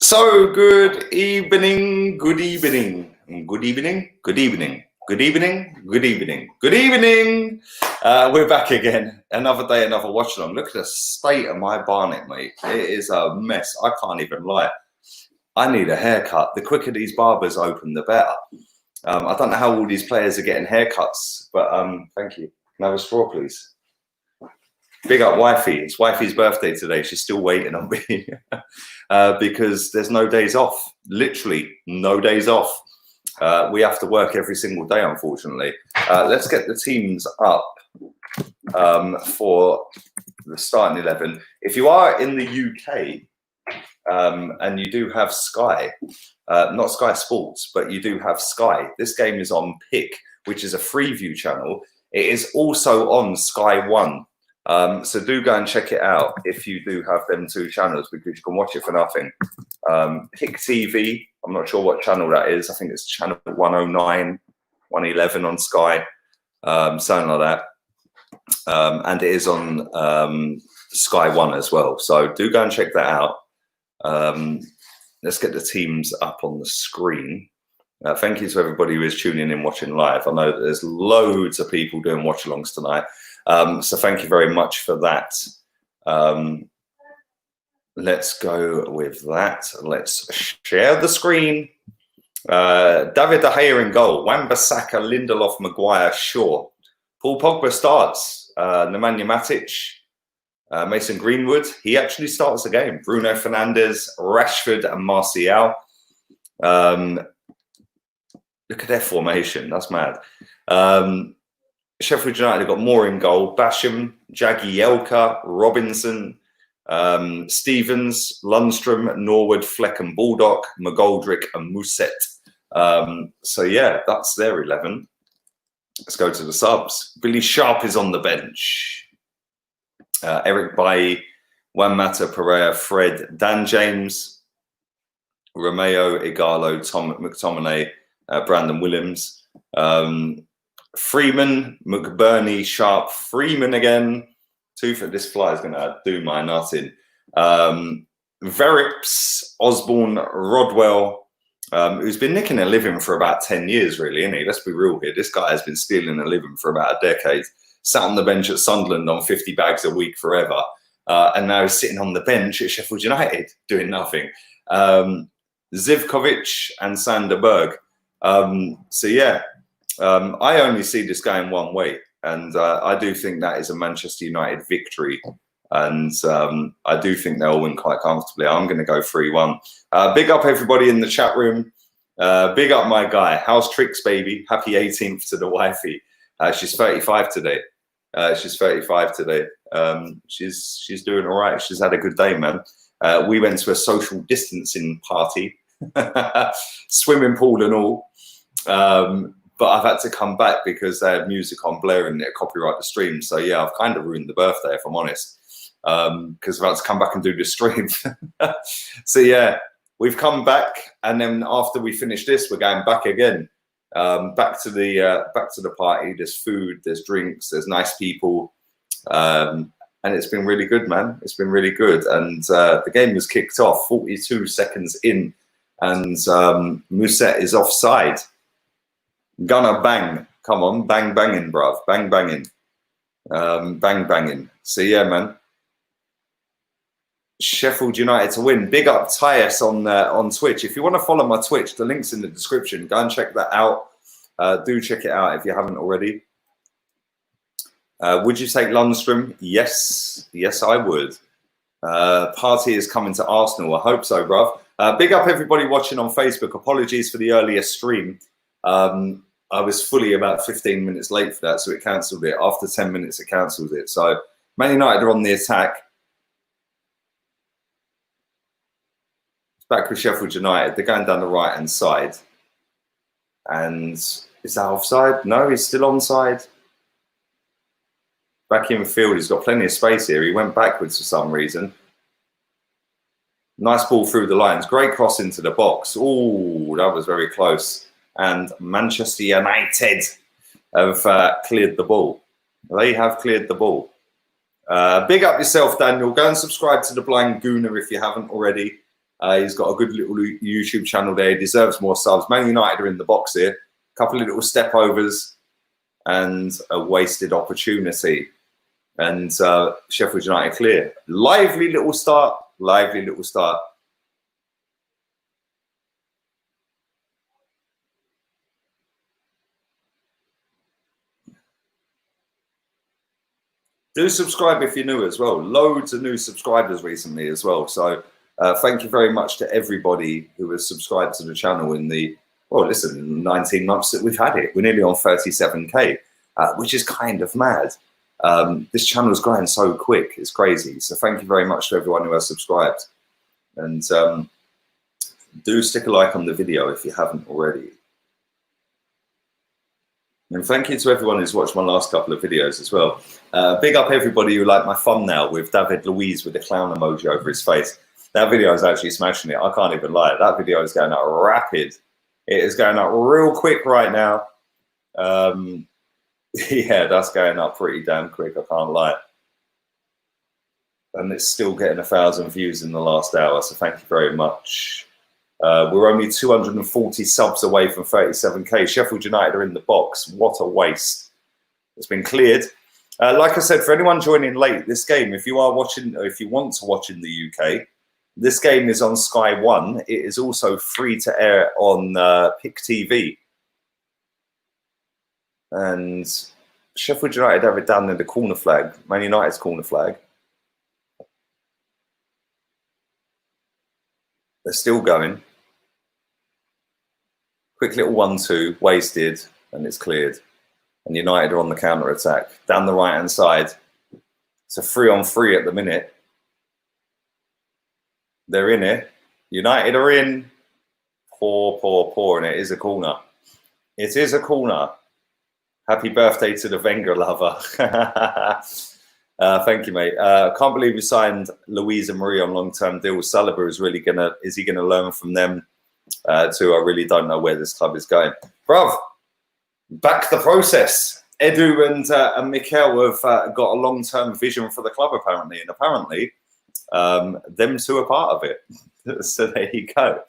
So good evening, good evening, good evening, good evening, good evening, good evening, good evening. We're back again. Another day, another watch along. Look at the state of my barnet, mate. It is a mess. I can't even lie. I need a haircut. The quicker these barbers open, the better. I don't know how all these players are getting haircuts, but thank you. Can I have a straw, please? Big up wifey. It's wifey's birthday today. She's still waiting on me because there's no days off. Literally no days off. We have to work every single day, unfortunately. Let's get the teams up for the starting 11. If you are in the UK and you do have Sky, not Sky Sports, but you do have Sky, this game is on Pick, which is a Freeview channel. It is also on Sky One. So do go and check it out if you do have them two channels, because you can watch it for nothing. Pick TV, I'm not sure what channel that is. I think it's channel 109, 111 on Sky, something like that. And it is on Sky One as well. So do go and check that out. Let's get the teams up on the screen. Thank you to everybody who is tuning in, watching live. I know that there's loads of people doing watch-alongs tonight. So thank you very much for that. Let's go with that. Let's share the screen. David De Gea in goal. Wan-Bissaka, Lindelof, Maguire, Shaw. Paul Pogba starts. Nemanja Matic, Mason Greenwood. He actually starts the game. Bruno Fernandes, Rashford and Martial. Look at their formation. That's mad. Sheffield United have got more in goal. Basham, Jagielka, Robinson, Stevens, Lundstrom, Norwood, Fleck and Baldock, McGoldrick and Musset. So yeah, that's their 11. Let's go to the subs. Billy Sharp is on the bench. Eric Bailly, Juan Mata, Pereira, Fred, Dan James, Romeo, Igalo, Tom McTominay, Brandon Williams. Freeman, McBurney, Sharp, Freeman again. This fly is going to do my nut in. Verips, Osborne, Rodwell, who's been nicking a living for about 10 years, really, isn't he? Let's be real here. This guy has been stealing a living for about a decade. Sat on the bench at Sunderland on 50 bags a week forever. And now he's sitting on the bench at Sheffield United doing nothing. Zivkovic and Sander Berg. So, yeah. I only see this going one way, and I do think that is a Manchester United victory, and I do think they'll win quite comfortably. I'm going to go 3-1. Big up everybody in the chat room. Big up my guy. How's Tricks, baby? Happy 18th to the wifey. She's 35 today. She's 35 today. She's doing all right. She's had a good day, man. We went to a social distancing party, swimming pool and all. But I've had to come back because they had music on blaring it, copyright the stream. So yeah, I've kind of ruined the birthday, if I'm honest, because I've had to come back and do the stream. So yeah, we've come back, and then after we finish this, we're going back again, back to the party. There's food, there's drinks, there's nice people, and it's been really good, man. It's been really good, and the game was kicked off 42 seconds in, and Musset is offside. Gonna bang. Come on, bang banging, bruv. Bang banging. Bang banging. So yeah, man. Sheffield United to win. Big up Tyus on Twitch. If you want to follow my Twitch, the link's in the description. Go and check that out. Do check it out if you haven't already. Would you take Lundstrom? Yes. Yes, I would. Party is coming to Arsenal. I hope so, bruv. Big up everybody watching on Facebook. Apologies for the earlier stream. I was fully about 15 minutes late for that, so it cancelled it. After 10 minutes, it cancelled it. So Man United are on the attack. It's back with Sheffield United. They're going down the right-hand side. And is that offside? No, he's still onside. Back in field, he's got plenty of space here. He went backwards for some reason. Nice ball through the lines. Great cross into the box. Oh, that was very close. And Manchester United have cleared the ball. They have cleared the ball. Big up yourself, Daniel. Go and subscribe to the Blind Gooner if you haven't already. He's got a good little YouTube channel there. He deserves more subs. Man United are in the box here. A couple of little step overs and a wasted opportunity. And Sheffield United clear. Lively little start. Lively little start. Do subscribe if you're new as well. Loads of new subscribers recently as well. So thank you very much to everybody who has subscribed to the channel in the, well, listen, 19 months that we've had it. We're nearly on 37K, which is kind of mad. This channel is growing so quick. It's crazy. So thank you very much to everyone who has subscribed. And do stick a like on the video if you haven't already. And thank you to everyone who's watched my last couple of videos as well. Big up everybody who liked my thumbnail with David Luiz with the clown emoji over his face. That video is actually smashing it. I can't even lie. That video is going out rapid. It is going up real quick right now. Yeah, that's going up pretty damn quick. I can't lie. And it's still getting 1,000 views in the last hour. So thank you very much. We're only 240 subs away from 37K. Sheffield United are in the box. What a waste. It's been cleared. Like I said, for anyone joining late, this game, if you are watching, or if you want to watch in the UK, this game is on Sky 1. It is also free to air on PIC TV. And Sheffield United have it down near the corner flag, Man United's corner flag. They're still going. Quick little 1-2, wasted, and it's cleared. And United are on the counter-attack. Down the right-hand side. It's a 3-on-3 at the minute. They're in it. United are in. Poor, poor, poor, and it is a corner. It is a corner. Happy birthday to the Wenger lover. Thank you, mate. Can't believe we signed Louise and Marie on long-term deals. Saliba is really is he gonna learn from them too? I really don't know where this club is going. Bruv, back the process. Edu and Mikel have got a long-term vision for the club, apparently. And apparently, them two are part of it. So there you go.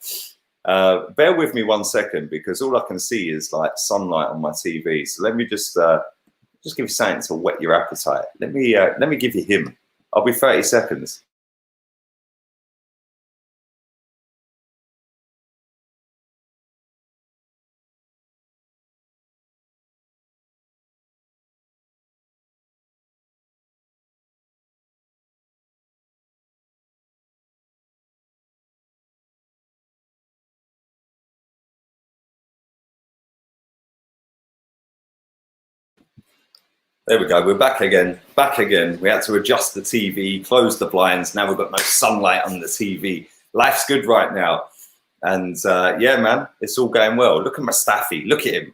Bear with me 1 second, because all I can see is like sunlight on my TV. So let me just give you something to whet your appetite. Let me give you him. I'll be 30 seconds. There we go. We're back again. Back again. We had to adjust the TV, close the blinds. Now we've got no sunlight on the TV. Life's good right now. And yeah, man, it's all going well. Look at Mustafi. Look at him.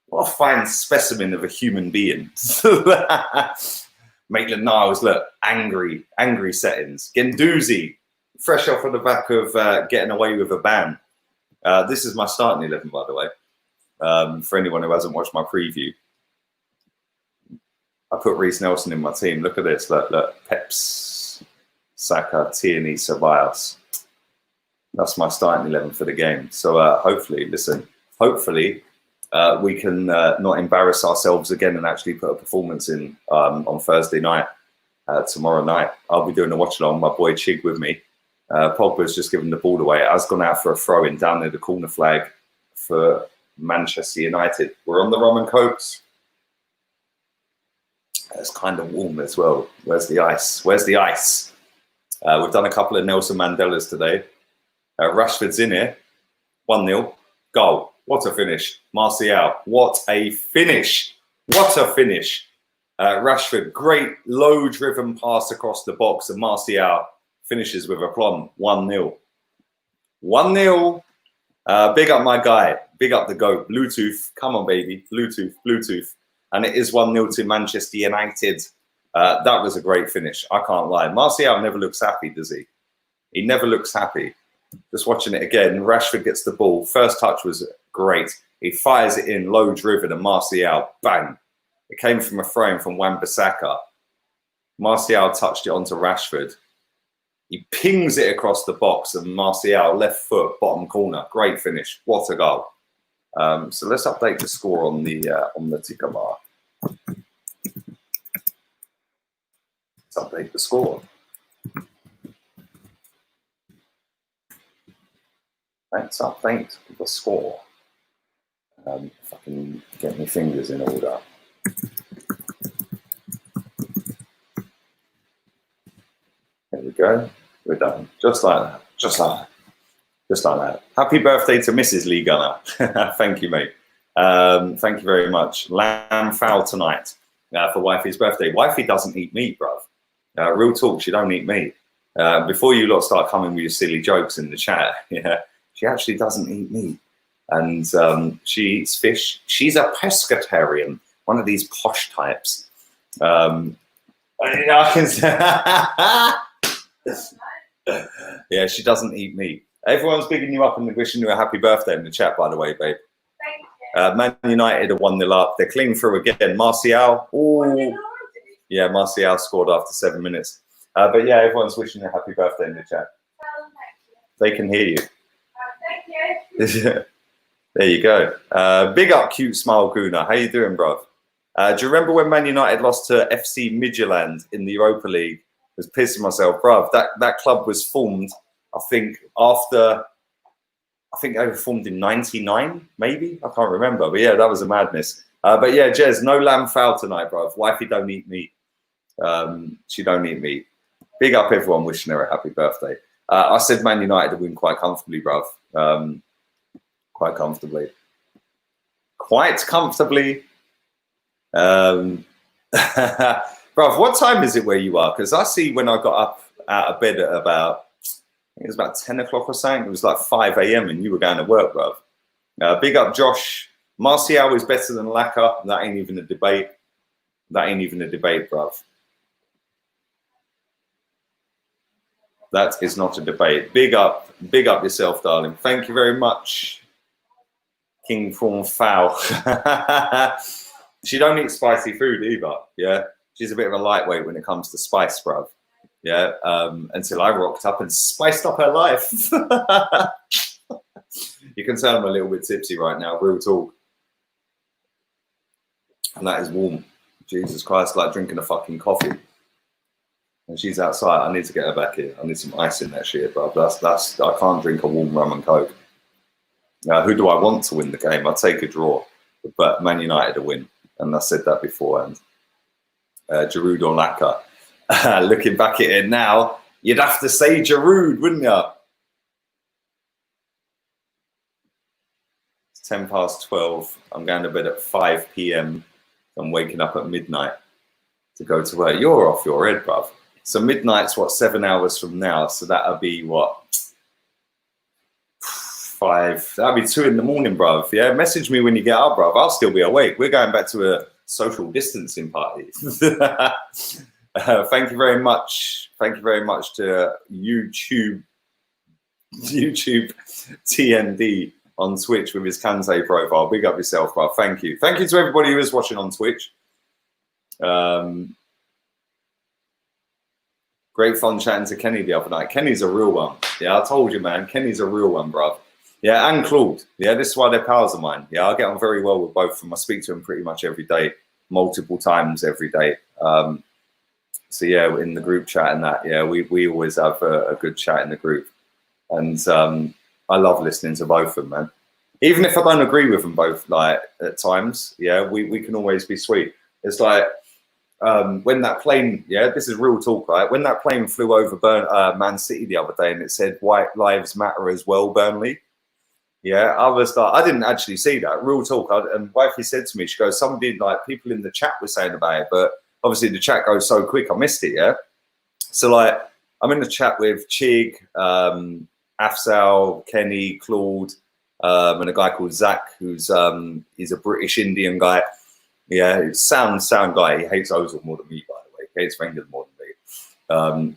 What a fine specimen of a human being. Maitland-Niles, look, angry settings. Guendouzi, fresh off of the back of getting away with a ban. This is my starting 11, by the way, for anyone who hasn't watched my preview. I put Reece Nelson in my team. Look at this. Look. Peps, Saka, Tierney, Ceballos. That's my starting 11 for the game. So hopefully, listen, hopefully we can not embarrass ourselves again and actually put a performance in on Thursday night, tomorrow night. I'll be doing a watch along. My boy Chig with me. Pogba's just given the ball away. It has gone out for a throw in down near the corner flag for Manchester United. We're on the Roman Copes. It's kind of warm as well. Where's the ice? Where's the ice? We've done a couple of Nelson Mandelas today. Rashford's in here. 1-0. Goal. What a finish. Martial. What a finish. What a finish. Rashford, great low-driven pass across the box. And Martial finishes with aplomb. 1-0. 1-0. Big up my guy. Big up the GOAT. Bluetooth. Come on, baby. Bluetooth. And it is 1-0 to Manchester United. That was a great finish. I can't lie. Martial never looks happy, does he? He never looks happy. Just watching it again, Rashford gets the ball. First touch was great. He fires it in, low driven, and Martial, bang. It came from a throw from Wan-Bissaka. Martial touched it onto Rashford. He pings it across the box, and Martial, left foot, bottom corner. Great finish. What a goal. So let's update the score on the ticker bar. Let's update the score. Let's update the score. If I can get my fingers in order. There we go. We're done. Just like that. Just like that. Just like that. Happy birthday to Mrs. Lee Gunner. Thank you, mate. Thank you very much. Lamb fowl tonight for wifey's birthday. Wifey doesn't eat meat, bruv. Real talk, she don't eat meat. Before you lot start coming with your silly jokes in the chat, yeah, she actually doesn't eat meat. And she eats fish. She's a pescatarian, one of these posh types. I can say yeah, she doesn't eat meat. Everyone's bigging you up and wishing you a happy birthday in the chat, by the way, babe. Thank you. Man United are 1-0 up. They're clean through again. Martial. Ooh. Yeah, Martial scored after 7 minutes. But yeah, everyone's wishing you a happy birthday in the chat. They can hear you. Thank you. There you go. Big up, cute smile, Guna. How you doing, bruv? Do you remember when Man United lost to FC Midtjylland in the Europa League? I was pissing myself, bruv. That club was formed, I think, after... I think they were formed in 99, maybe? I can't remember. But yeah, that was a madness. But yeah, Jez, no lamb fowl tonight, bruv. Wifey don't eat meat. She don't eat meat. Big up everyone wishing her a happy birthday. I said Man United to win quite comfortably, bruv. Quite comfortably. Quite comfortably. Bruv, what time is it where you are? Because I see when I got up out of bed at about, I think it was about 10 o'clock or something. It was like 5 a.m. and you were going to work, bruv. Big up, Josh. Martial is better than Laka. That ain't even a debate. That ain't even a debate, bruv. That is not a debate. Big up yourself, darling. Thank you very much, King Prawn Fowl. She don't eat spicy food either. Yeah, she's a bit of a lightweight when it comes to spice, bruv. Yeah, until I rocked up and spiced up her life. You can tell I'm a little bit tipsy right now. Real talk. And that is warm. Jesus Christ, like drinking a fucking coffee. And she's outside. I need to get her back here. I need some ice in that shit, bro. That's I can't drink a warm rum and coke. Who do I want to win the game? I'll take a draw, but Man United to win. And I said that before. And Giroud or Laka. Looking back at it now, you'd have to say Giroud, wouldn't you? It's 10 past 12. I'm going to bed at 5 p.m. I'm waking up at midnight to go to work. You're off your head, bruv. So midnight's what, 7 hours from now. So that'll be what, 5. That'll be 2 in the morning, bruv. Yeah, message me when you get up, bruv. I'll still be awake. We're going back to a social distancing party. Thank you very much. Thank you very much to YouTube TND on Twitch with his Kante profile. Big up yourself, bruv. Thank you. Thank you to everybody who is watching on Twitch. Great fun chatting to Kenny the other night. Kenny's a real one. Yeah, I told you, man. Kenny's a real one, bruv. Yeah, and Claude. Yeah, this is why they're pals of mine. Yeah, I get on very well with both of them. I speak to them pretty much every day, multiple times every day. So yeah, in the group chat and that, yeah, we always have a good chat in the group. And I love listening to both of them, man. Even if I don't agree with them both, like at times, yeah, we can always be sweet. It's like when that plane, yeah, this is real talk, right? When that plane flew over Man City the other day and it said "White Lives Matter" as well, Burnley. Yeah, I was like, I didn't actually see that. Real talk. And wifey said to me, she goes, somebody, like people in the chat were saying about it, but obviously the chat goes so quick, I missed it. Yeah. So like, I'm in the chat with Chig, Afsal, Kenny, Claude, and a guy called Zach, who's he's a British Indian guy. Yeah, sound guy. He hates Ozil more than me, by the way. He hates Wenger more than me.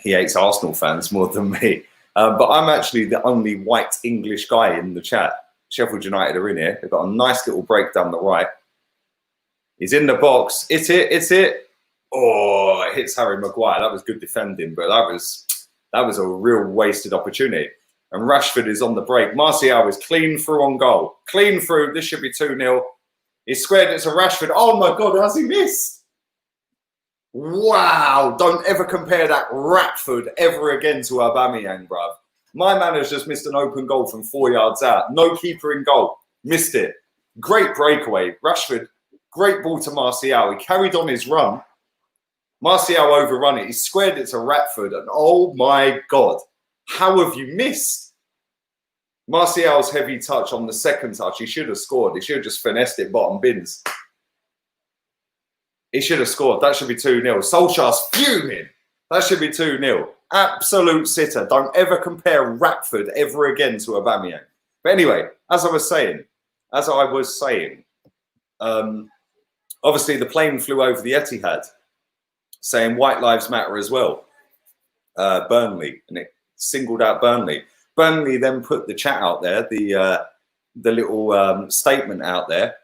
He hates Arsenal fans more than me. But I'm actually the only white English guy in the chat. Sheffield United are in here. They've got a nice little break down the right. He's in the box. It's it. Oh, it hits Harry Maguire. That was good defending, but that was That was a real wasted opportunity. And Rashford is on the break. Martial is clean through on goal. Clean through. This should be 2-0. He squared it to Rashford. Oh my God, how's he missed? Wow. Don't ever compare that Ratford ever again to Aubameyang, bruv. My man has just missed an open goal from 4 yards out. No keeper in goal. Missed it. Great breakaway. Rashford, great ball to Martial. He carried on his run. Martial overrun it. He squared it to Ratford. And oh my God, how have you missed? Martial's heavy touch on the second touch. He should have scored. He should have just finessed it bottom bins. He should have scored. That should be 2-0. Solskjaer's fuming. That should be 2-0. Absolute sitter. Don't ever compare Ratford ever again to Aubameyang. But anyway, as I was saying, obviously the plane flew over the Etihad saying White Lives Matter as well. Burnley, and it singled out Burnley. Burnley then put the chat out there, the little statement out there,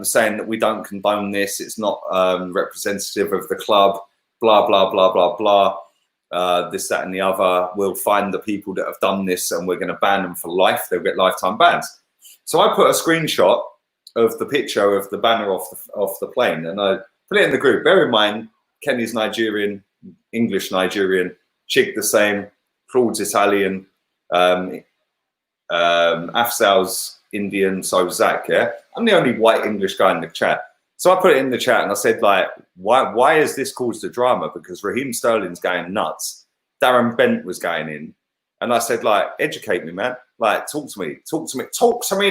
saying that we don't condone this. It's not representative of the club. Blah blah blah blah blah. This, that, and the other. We'll find the people that have done this, and we're going to ban them for life. They'll get lifetime bans. So I put a screenshot of the picture of the banner off the plane, and I put it in the group. Bear in mind, Kenny's Nigerian, English Nigerian, Chig the same, Claude's Italian, Afzal's Indian, so Zach, yeah? I'm the only white English guy in the chat. So I put it in the chat and I said, like, why has this caused a drama? Because Raheem Sterling's going nuts. Darren Bent was going in. And I said, like, educate me, man. Like, talk to me,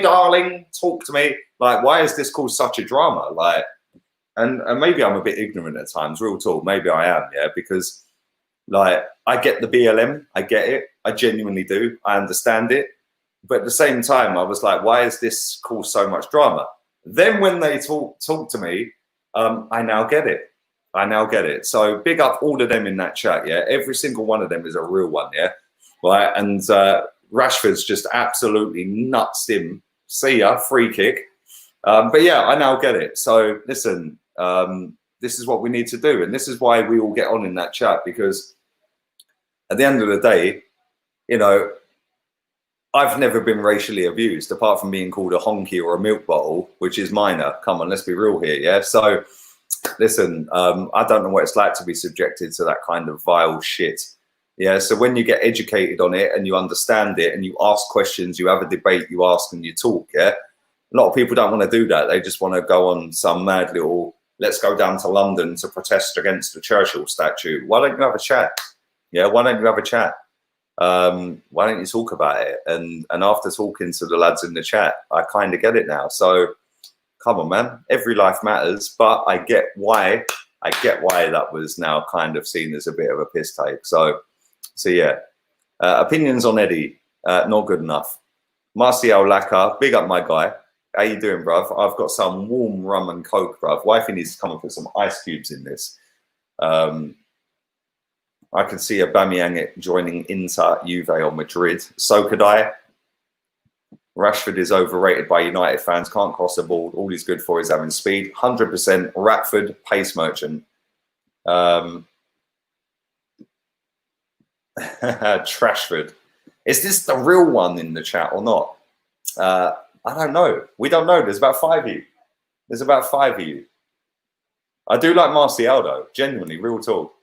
darling. Talk to me. Like, why has this caused such a drama? Like, and maybe I'm a bit ignorant at times, real talk. Maybe I am, yeah? Because, like, I get the BLM. I get it. I genuinely do. I understand it. But at the same time, I was like, why has this caused so much drama? Then when they talk to me, I now get it. I now get it. So big up all of them in that chat, yeah? Every single one of them is a real one, yeah? Right? And Rashford's just absolutely nuts him. See ya, free kick. But yeah, I now get it. So listen, this is what we need to do. And this is why we all get on in that chat, because at the end of the day, you know, I've never been racially abused, apart from being called a honky or a milk bottle, which is minor. Come on, let's be real here, yeah? So, listen, I don't know what it's like to be subjected to that kind of vile shit. Yeah, so when you get educated on it and you understand it and you ask questions, you have a debate, you ask and you talk, yeah? A lot of people don't want to do that. They just want to go on some mad little, let's go down to London to protest against the Churchill statue. Why don't you have a chat? Yeah, why don't you have a chat? Why don't you talk about it? And after talking to the lads in the chat, I kind of get it now. So come on, man, every life matters, but I get why that was now kind of seen as a bit of a piss take. So yeah, opinions on Eddie, not good enough. Martial Lacquer, big up my guy. How you doing, bruv? I've got some warm rum and coke, bruv. Wifey needs to come and put some ice cubes in this. I can see Aubameyang joining Inter, Juve or Madrid. So could I. Rashford is overrated by United fans. Can't cross the ball. All he's good for is having speed. 100%. Ratford, pace merchant. Trashford. Is this the real one in the chat or not? I don't know. We don't know. There's about 5 of you. There's about 5 of you. I do like Martial though. Genuinely, real talk.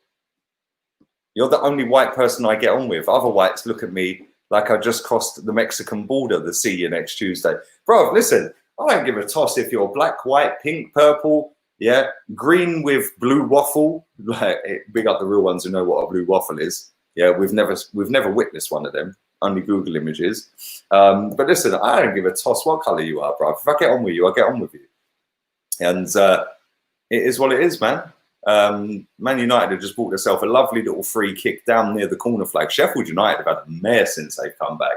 You're the only white person I get on with. Other whites look at me like I just crossed the Mexican border to see you next Tuesday. Bro, listen, I don't give a toss if you're black, white, pink, purple, yeah, green with blue waffle. Like, big up the real ones who know what a blue waffle is. Yeah, we've never witnessed one of them. Only Google images. But listen, I don't give a toss what color you are, bro. If I get on with you, I get on with you. And it is what it is, man. Man United have just bought themselves a lovely little free kick down near the corner flag. Sheffield United have had a mare since they've come back.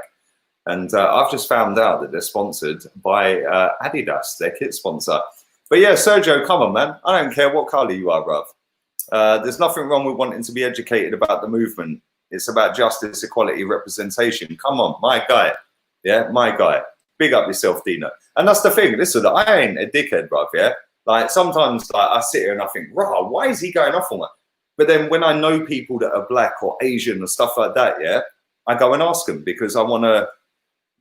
And I've just found out that they're sponsored by Adidas, their kit sponsor. But yeah, Sergio, come on, man. I don't care what colour you are, bruv. There's nothing wrong with wanting to be educated about the movement. It's about justice, equality, representation. Come on, my guy. Yeah, my guy. Big up yourself, Dino. And that's the thing. Listen, I ain't a dickhead, bruv, yeah? Like, sometimes like, I sit here and I think, rah, why is he going off on that? But then when I know people that are black or Asian and stuff like that, yeah, I go and ask them because I want to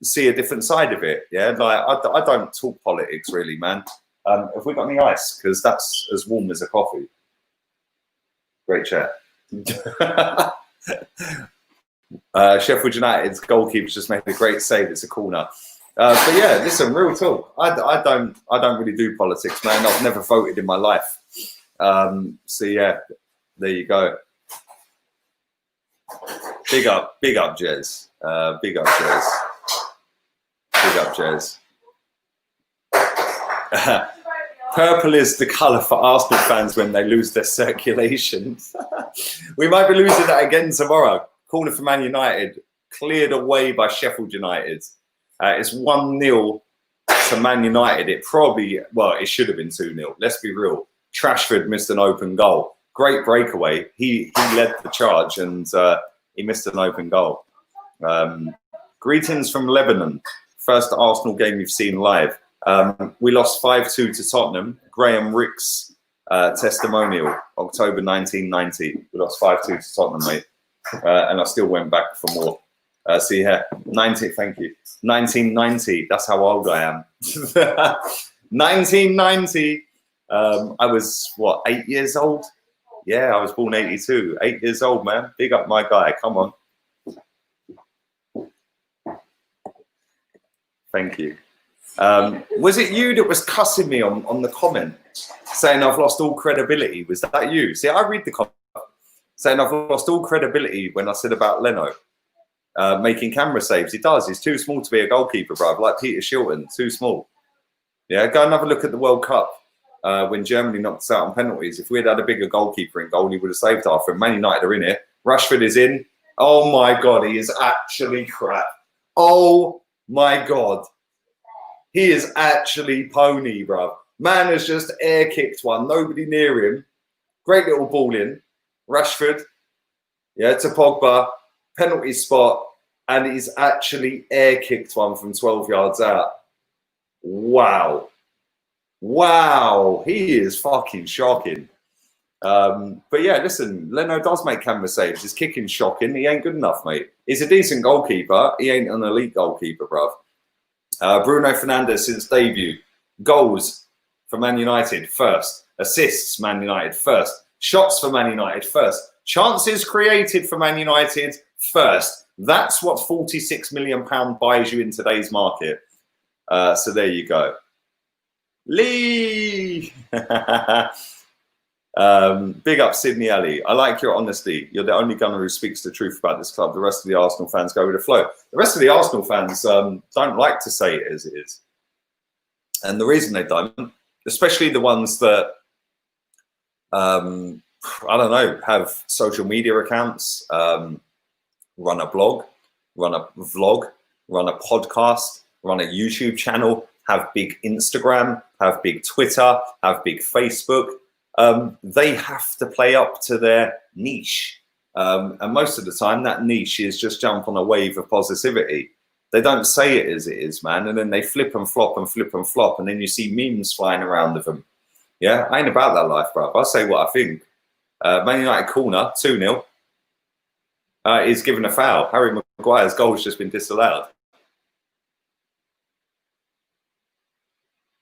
see a different side of it. Yeah, like I don't talk politics really, man. Have we got any ice? Because that's as warm as a coffee. Great chat. Sheffield United's goalkeeper just made a great save. It's a corner. But yeah, listen, real talk. I don't really do politics, man. I've never voted in my life. So yeah, there you go. Big up, Jez. Big up, Jez. Big up, Jez. Purple is the colour for Arsenal fans when they lose their circulation. We might be losing that again tomorrow. Corner for Man United, cleared away by Sheffield United. It's 1-0 to Man United. It probably, well, it should have been 2-0. Let's be real. Rashford missed an open goal. Great breakaway. He led the charge and he missed an open goal. Greetings from Lebanon. First Arsenal game you've seen live. We lost 5-2 to Tottenham. Graham Rick's testimonial, October 1990. We lost 5-2 to Tottenham, mate. And I still went back for more. See here, 90, thank you. 1990, that's how old I am. 1990, I was, what, 8 years old? Yeah, I was born 82. 8 years old, man. Big up my guy, come on. Thank you. Was it you that was cussing me on the comment, saying I've lost all credibility? Was that you? See, I read the comment, saying I've lost all credibility when I said about Leno making camera saves. He does. He's too small to be a goalkeeper, bruv. Like Peter Shilton, too small. Yeah, go and have a look at the World Cup when Germany knocked us out on penalties. If we'd had a bigger goalkeeper in goal, he would have saved half. And Man United are in it. Rashford is in. Oh my God, he is actually crap. Oh my God. He is actually pony, bruv. Man has just air kicked one. Nobody near him. Great little ball in. Rashford, yeah, to Pogba, penalty spot, and he's actually air kicked one from 12 yards out. Wow. Wow. He is fucking shocking. But yeah, listen, Leno does make camera saves. His kicking's shocking. He ain't good enough, mate. He's a decent goalkeeper. He ain't an elite goalkeeper, bruv. Bruno Fernandes since debut. Goals for Man United first. Assists Man United first. Shots for Man United first. Chances created for Man United first. That's what £46 million buys you in today's market. So there you go. Lee! Big up Sydney Alley. I like your honesty. You're the only gunner who speaks the truth about this club. The rest of the Arsenal fans go with the flow. The rest of the Arsenal fans don't like to say it as it is. And the reason they don't, especially the ones that I don't know, have social media accounts, run a blog, run a vlog, run a podcast, run a YouTube channel, have big Instagram, have big Twitter, have big Facebook. They have to play up to their niche. And most of the time that niche is just jump on a wave of positivity. They don't say it as it is, man. And then they flip and flop and flip and flop. And then you see memes flying around of them. Yeah, I ain't about that life, bro. I say what I think. Man United corner, 2-0. He's given a foul. Harry Maguire's goal has just been disallowed.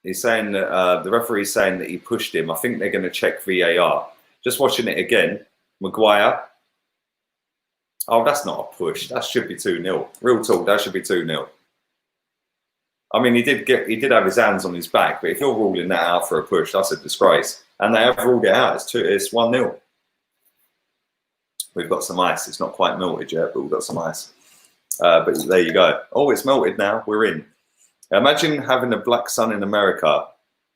He's saying that the referee's saying that he pushed him. I think they're going to check VAR. Just watching it again. Maguire. Oh, that's not a push. That should be 2-0. Real talk, that should be 2-0. I mean, he did have his hands on his back, but if you're ruling that out for a push, that's a disgrace. And they have ruled it out. It's 1-0. We've got some ice. It's not quite melted yet, but we've got some ice. But there you go. Oh, it's melted now. We're in. Imagine having a black sun in America.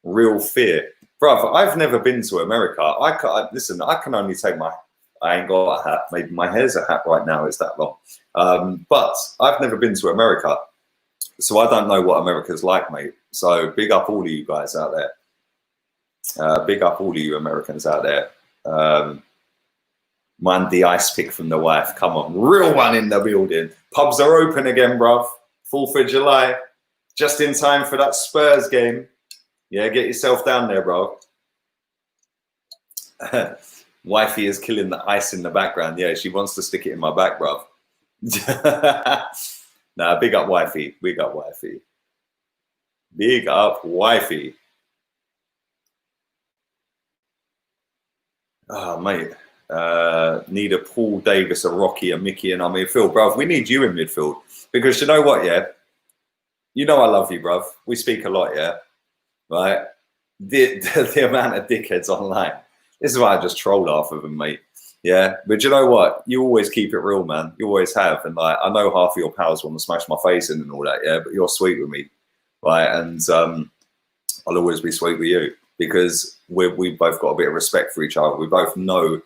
Real fear. Bruv, I've never been to America. Listen, I can only take my... I ain't got a hat. Maybe my hair's a hat right now. It's that long. But I've never been to America. So I don't know what America's like, mate. So big up all of you guys out there. Big up all of you Americans out there. Mind the ice pick from the wife. Come on. Real one in the building. Pubs are open again, bruv. 4th of July. Just in time for that Spurs game. Yeah, get yourself down there, bro. Wifey is killing the ice in the background. Yeah, she wants to stick it in my back, bruv. Nah, big up wifey. Big up wifey. Big up wifey. Oh, mate. Need a Paul Davis, a Rocky, a Mickey, and I'm midfield, bruv. We need you in midfield. Because you know what, yeah? You know I love you, bruv. We speak a lot, yeah? Right? The amount of dickheads online. This is why I just trolled half of them, mate. Yeah, but you know what? You always keep it real, man. You always have. And like, I know half of your pals want to smash my face in and all that, yeah, but you're sweet with me, right? And I'll always be sweet with you because we both got a bit of respect for each other. We both know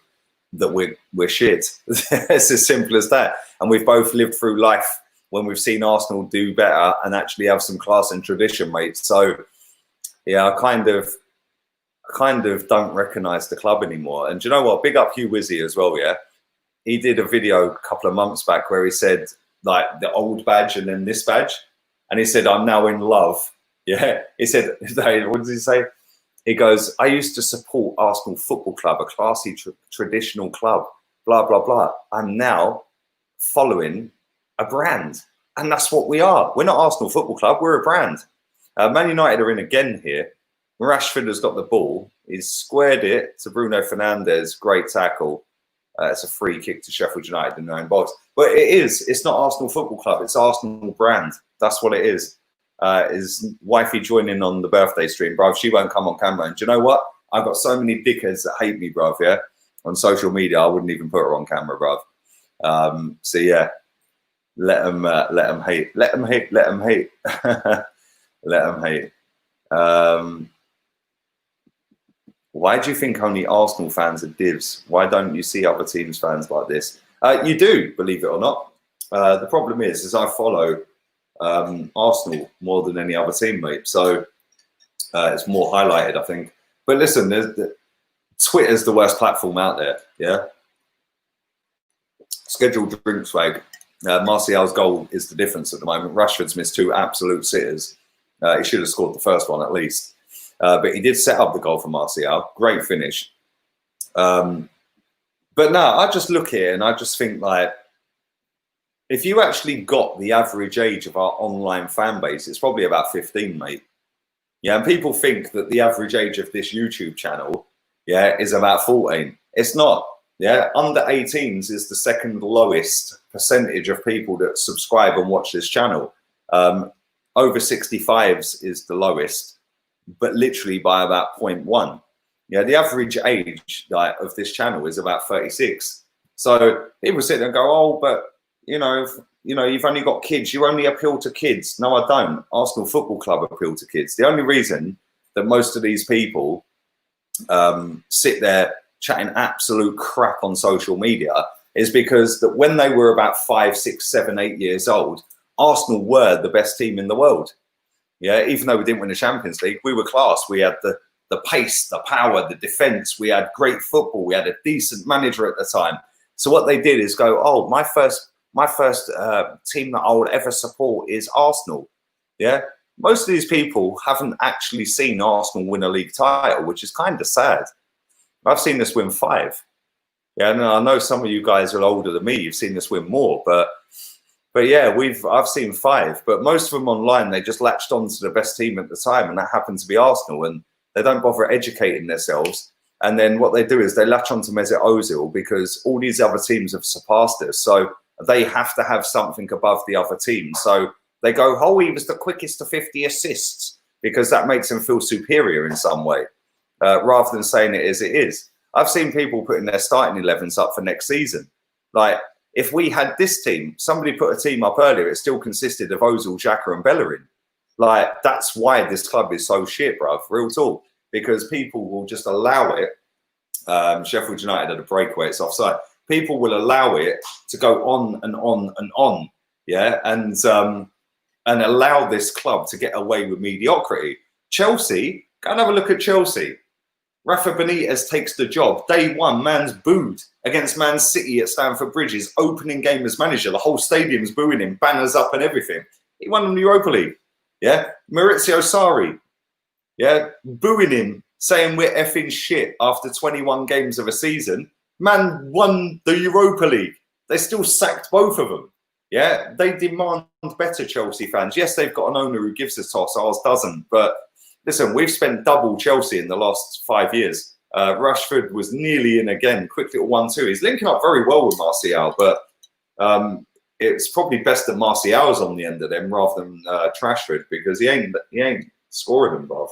that we're shit. It's as simple as that. And we've both lived through life when we've seen Arsenal do better and actually have some class and tradition, mate. So yeah, I kind of don't recognise the club anymore. And do you know what? Big up Hugh Wizzy as well, yeah? He did a video a couple of months back where he said, like, the old badge and then this badge. And he said, I'm now in love. Yeah. He said, what does he say? He goes, I used to support Arsenal Football Club, a classy, traditional club, blah, blah, blah. I'm now following a brand. And that's what we are. We're not Arsenal Football Club. We're a brand. Man United are in again here. Rashford has got the ball. He's squared it to Bruno Fernandes. Great tackle. It's a free kick to Sheffield United in their own box. But it is. It's not Arsenal Football Club. It's Arsenal brand. That's what it is. Is wifey joining on the birthday stream, bruv? She won't come on camera. And do you know what? I've got so many dickheads that hate me, bruv, yeah? On social media, I wouldn't even put her on camera, bruv. So, yeah. Let them hate. Let them hate. Let them hate. Let them hate. Why do you think only Arsenal fans are divs? Why don't you see other teams' fans like this? You do, believe it or not. The problem is I follow Arsenal more than any other team, mate. So it's more highlighted, I think. But listen, Twitter's the worst platform out there, yeah? Scheduled drink swag. Martial's goal is the difference at the moment. Rashford's missed 2 absolute sitters. He should have scored the first one at least. But he did set up the goal for Martial. Great finish. But no, I just look here and I just think, like, if you actually got the average age of our online fan base, it's probably about 15, mate. Yeah, and people think that the average age of this YouTube channel, yeah, is about 14. It's not. Yeah, under 18s is the second lowest percentage of people that subscribe and watch this channel. Over 65s is the lowest, but literally by about 0.1. Yeah, the average age of this channel is about 36. So people sit there and go, oh, but you know, you've only got kids. You only appeal to kids. No, I don't. Arsenal Football Club appeal to kids. The only reason that most of these people sit there chatting absolute crap on social media is because that when they were about 5, 6, 7, 8 years old, Arsenal were the best team in the world. Yeah, even though we didn't win the Champions League, we were class. We had the pace, the power, the defense. We had great football. We had a decent manager at the time. So what they did is go, oh, my first team that I would ever support is Arsenal. Yeah, most of these people haven't actually seen Arsenal win a league title, which is kind of sad. I've seen this win 5. Yeah, and I know some of you guys are older than me. You've seen this win more, but yeah, I've seen 5. But most of them online, they just latched on to the best team at the time, and that happened to be Arsenal. And they don't bother educating themselves. And then what they do is they latch on to Mesut Ozil because all these other teams have surpassed us. So they have to have something above the other team. So they go, oh, he was the quickest to 50 assists because that makes him feel superior in some way. Rather than saying it as it is. I've seen people putting their starting 11s up for next season. Like, if we had this team, somebody put a team up earlier, it still consisted of Ozil, Xhaka and Bellerin. Like, that's why this club is so shit, bruv, real talk. Because people will just allow it. Sheffield United at a breakaway, it's offside. People will allow it to go on and on and on, yeah? And allow this club to get away with mediocrity. Chelsea, go and have a look at Chelsea. Rafa Benitez takes the job. Day 1, man's booed against Man City at Stamford Bridge. His opening game as manager. The whole stadium's booing him, banners up and everything. He won the Europa League. Yeah, Maurizio Sarri. Yeah, booing him saying we're effing shit after 21 games of a season. Man won the Europa League. They still sacked both of them. Yeah, they demand better, Chelsea fans. Yes, they've got an owner who gives a toss, ours doesn't. But listen, we've spent double Chelsea in the last 5 years. Rashford was nearly in again, quick little 1-2. He's linking up very well with Martial, but it's probably best that Martial's on the end of them rather than Rashford, because he ain't scoring them, bruv.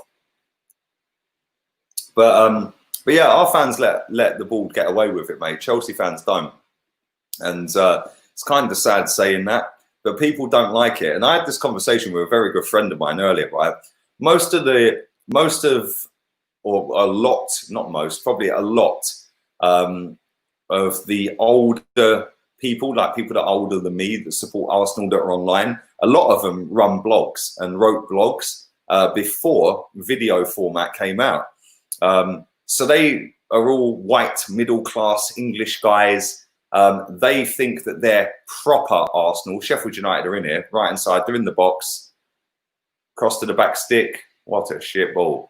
But yeah, our fans let the ball get away with it, mate. Chelsea fans don't, and it's kind of sad saying that, but people don't like it. And I had this conversation with a very good friend of mine earlier, right? Or a lot, not most, probably a lot of the older people, like people that are older than me that support Arsenal that are online, a lot of them run blogs and wrote blogs before video format came out. So they are all white, middle-class English guys. They think that they're proper Arsenal. Sheffield United are in here, right inside. They're in the box. Cross to the back stick. What a shit ball.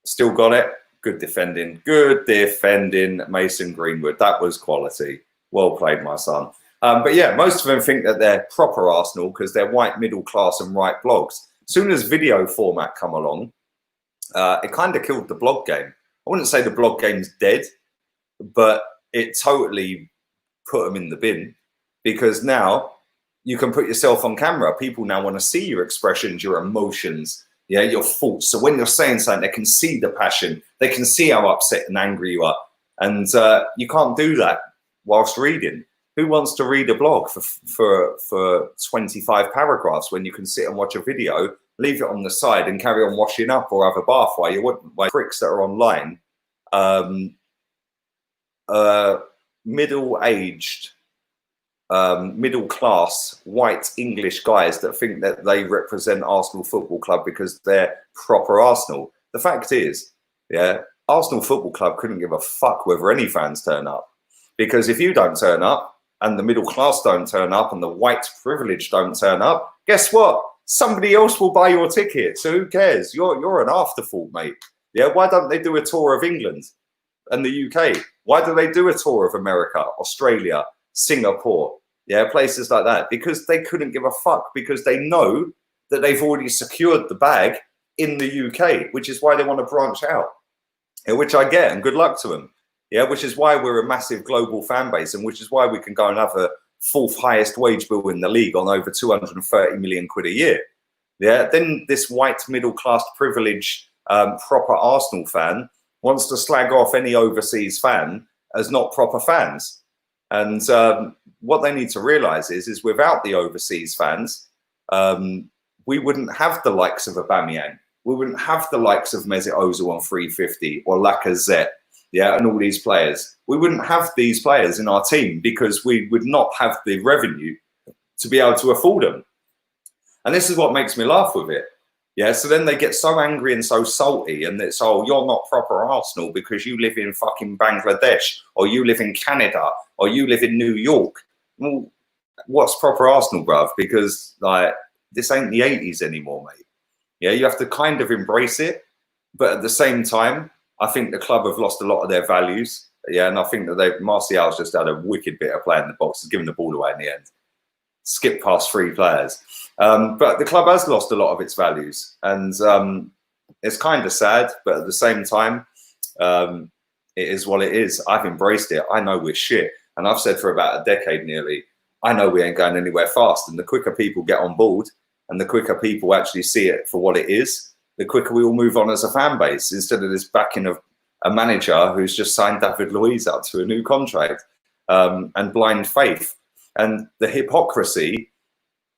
Still got it. Good defending. Good defending, Mason Greenwood. That was quality. Well played, my son. But yeah, most of them think that they're proper Arsenal because they're white, middle class and write blogs. As soon as video format come along, it kind of killed the blog game. I wouldn't say the blog game's dead, but it totally put them in the bin, because now you can put yourself on camera. People now want to see your expressions, your emotions, yeah, your thoughts. So when you're saying something, they can see the passion. They can see how upset and angry you are. And you can't do that whilst reading. Who wants to read a blog for 25 paragraphs when you can sit and watch a video, leave it on the side and carry on washing up or have a bath while you wouldn't? Like pricks that are online, middle-aged, middle-class, white English guys that think that they represent Arsenal Football Club because they're proper Arsenal. The fact is, yeah, Arsenal Football Club couldn't give a fuck whether any fans turn up. Because if you don't turn up and the middle class don't turn up and the white privilege don't turn up, guess what? Somebody else will buy your ticket. So who cares? You're an afterthought, mate. Yeah, why don't they do a tour of England and the UK? Why do they do a tour of America, Australia, Singapore? Yeah, places like that. Because they couldn't give a fuck, because they know that they've already secured the bag in the UK, which is why they want to branch out. Which I get, and good luck to them. Yeah, which is why we're a massive global fan base, and which is why we can go and have a fourth highest wage bill in the league on over 230 million quid a year. Yeah, then this white middle class privileged proper Arsenal fan wants to slag off any overseas fan as not proper fans. And what they need to realise is without the overseas fans, we wouldn't have the likes of Aubameyang. We wouldn't have the likes of Mesut Ozil on 350 or Lacazette. Yeah, and all these players. We wouldn't have these players in our team because we would not have the revenue to be able to afford them. And this is what makes me laugh with it. Yeah, so then they get so angry and so salty, and it's, oh, you're not proper Arsenal because you live in fucking Bangladesh, or you live in Canada, or you live in New York. Well, what's proper Arsenal, bruv? Because like this ain't the 80s anymore, mate. Yeah, you have to kind of embrace it, but at the same time, I think the club have lost a lot of their values. Yeah, and I think that Martial's just had a wicked bit of play in the box, giving the ball away in the end. Skip past 3 players. But the club has lost a lot of its values. And it's kind of sad, but at the same time, it is what it is. I've embraced it. I know we're shit. And I've said for about a decade nearly, I know we ain't going anywhere fast. And the quicker people get on board and the quicker people actually see it for what it is, the quicker we will move on as a fan base, instead of this backing of a manager who's just signed David Luiz out to a new contract, and blind faith. And the hypocrisy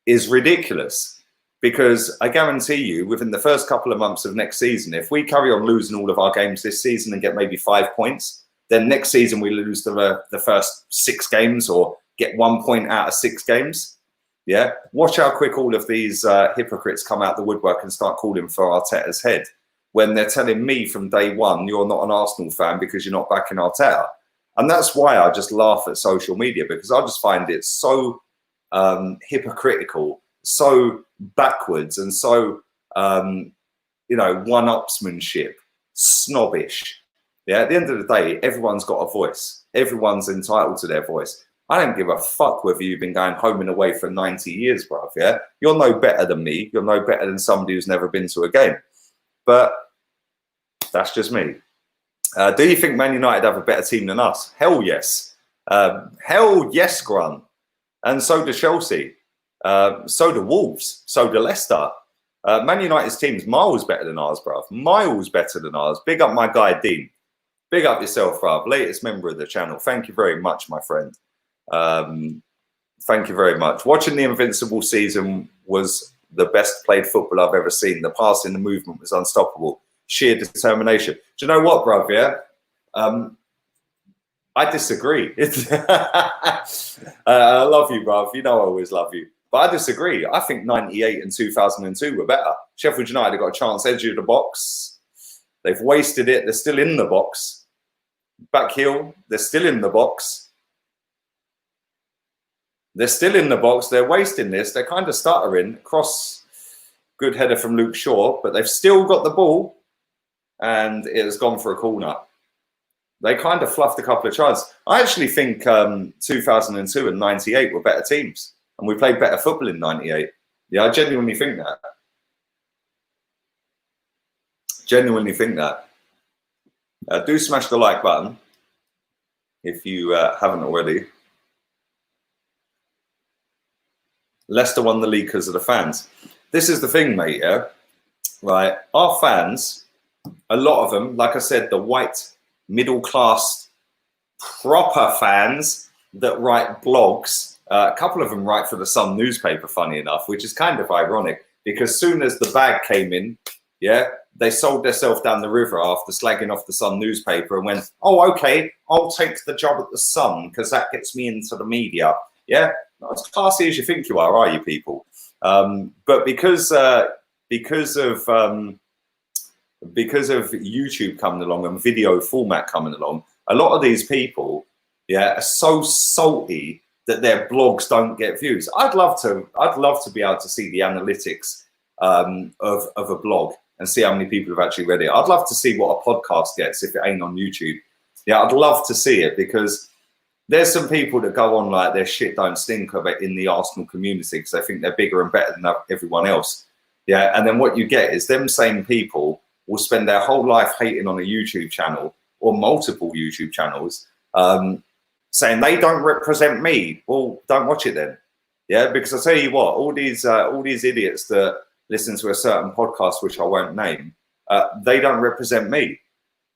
is ridiculous, because I guarantee you within the first couple of months of next season, if we carry on losing all of our games this season and get maybe 5 points, then next season we lose the first 6 games or get 1 point out of 6 games. Yeah, watch how quick all of these hypocrites come out the woodwork and start calling for Arteta's head, when they're telling me from day one, you're not an Arsenal fan because you're not backing Arteta. And that's why I just laugh at social media, because I just find it so hypocritical, so backwards, and so, one-upsmanship. snobbish. Yeah, at the end of the day, everyone's got a voice. Everyone's entitled to their voice. I don't give a fuck whether you've been going home and away for 90 years, bruv, yeah? You're no better than me. You're no better than somebody who's never been to a game. But that's just me. Do you think Man United have a better team than us? Hell yes. Hell yes, Grunt. And so do Chelsea. So do Wolves. So do Leicester. Man United's team's miles better than ours, bruv. Miles better than ours. Big up my guy, Dean. Big up yourself, bruv. Latest member of the channel. Thank you very much, my friend. Thank you very much. Watching the Invincible season was the best played football I've ever seen. The passing, the movement was unstoppable. Sheer determination. Do you know what, bruv? Yeah, I disagree. I love you, bruv. You know I always love you. But I disagree. I think 98 and 2002 were better. Sheffield United got a chance edge of the box. They've wasted it. They're still in the box. Back heel, they're still in the box. They're still in the box. They're wasting this. They're kind of stuttering. Cross, good header from Luke Shaw, but they've still got the ball, and it has gone for a corner. They kind of fluffed a couple of chances. I actually think 2002 and 98 were better teams, and we played better football in 98. Yeah, I genuinely think that. Genuinely think that. Do smash the like button if you haven't already. Leicester won the league because of the fans. This is the thing, mate, yeah? Right? Our fans, a lot of them, like I said, the white, middle-class, proper fans that write blogs, a couple of them write for the Sun newspaper, funny enough, which is kind of ironic, because soon as the bag came in, yeah, they sold themselves down the river after slagging off the Sun newspaper and went, oh, okay, I'll take the job at the Sun because that gets me into the media. Yeah, not as classy as you think you are you, people? But because of YouTube coming along and video format coming along, a lot of these people, yeah, are so salty that their blogs don't get views. I'd love to be able to see the analytics of a blog and see how many people have actually read it. I'd love to see what a podcast gets if it ain't on YouTube. Yeah, I'd love to see it, because there's some people that go on like their shit don't stink of it in the Arsenal community because they think they're bigger and better than everyone else. Yeah, and then what you get is them same people will spend their whole life hating on a YouTube channel or multiple YouTube channels, saying they don't represent me. Well, don't watch it then. Yeah, because I tell you what, all these idiots that listen to a certain podcast, which I won't name, they don't represent me.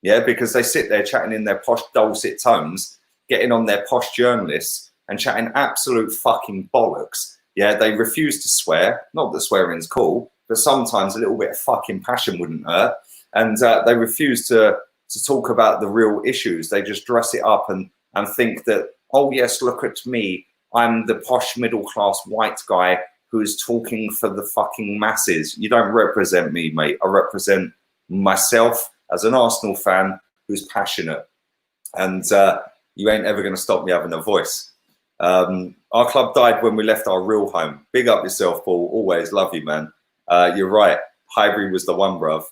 Yeah, because they sit there chatting in their posh dulcet tones, getting on their posh journalists and chatting absolute fucking bollocks. Yeah, they refuse to swear. Not that swearing's cool, but sometimes a little bit of fucking passion wouldn't hurt. And they refuse to talk about the real issues. They just dress it up and think that, oh yes, look at me. I'm the posh middle-class white guy who's talking for the fucking masses. You don't represent me, mate. I represent myself as an Arsenal fan who's passionate. And you ain't ever going to stop me having a voice. Our club died when we left our real home. Big up yourself, Paul. Always love you, man. You're right. Highbury was the one, bruv.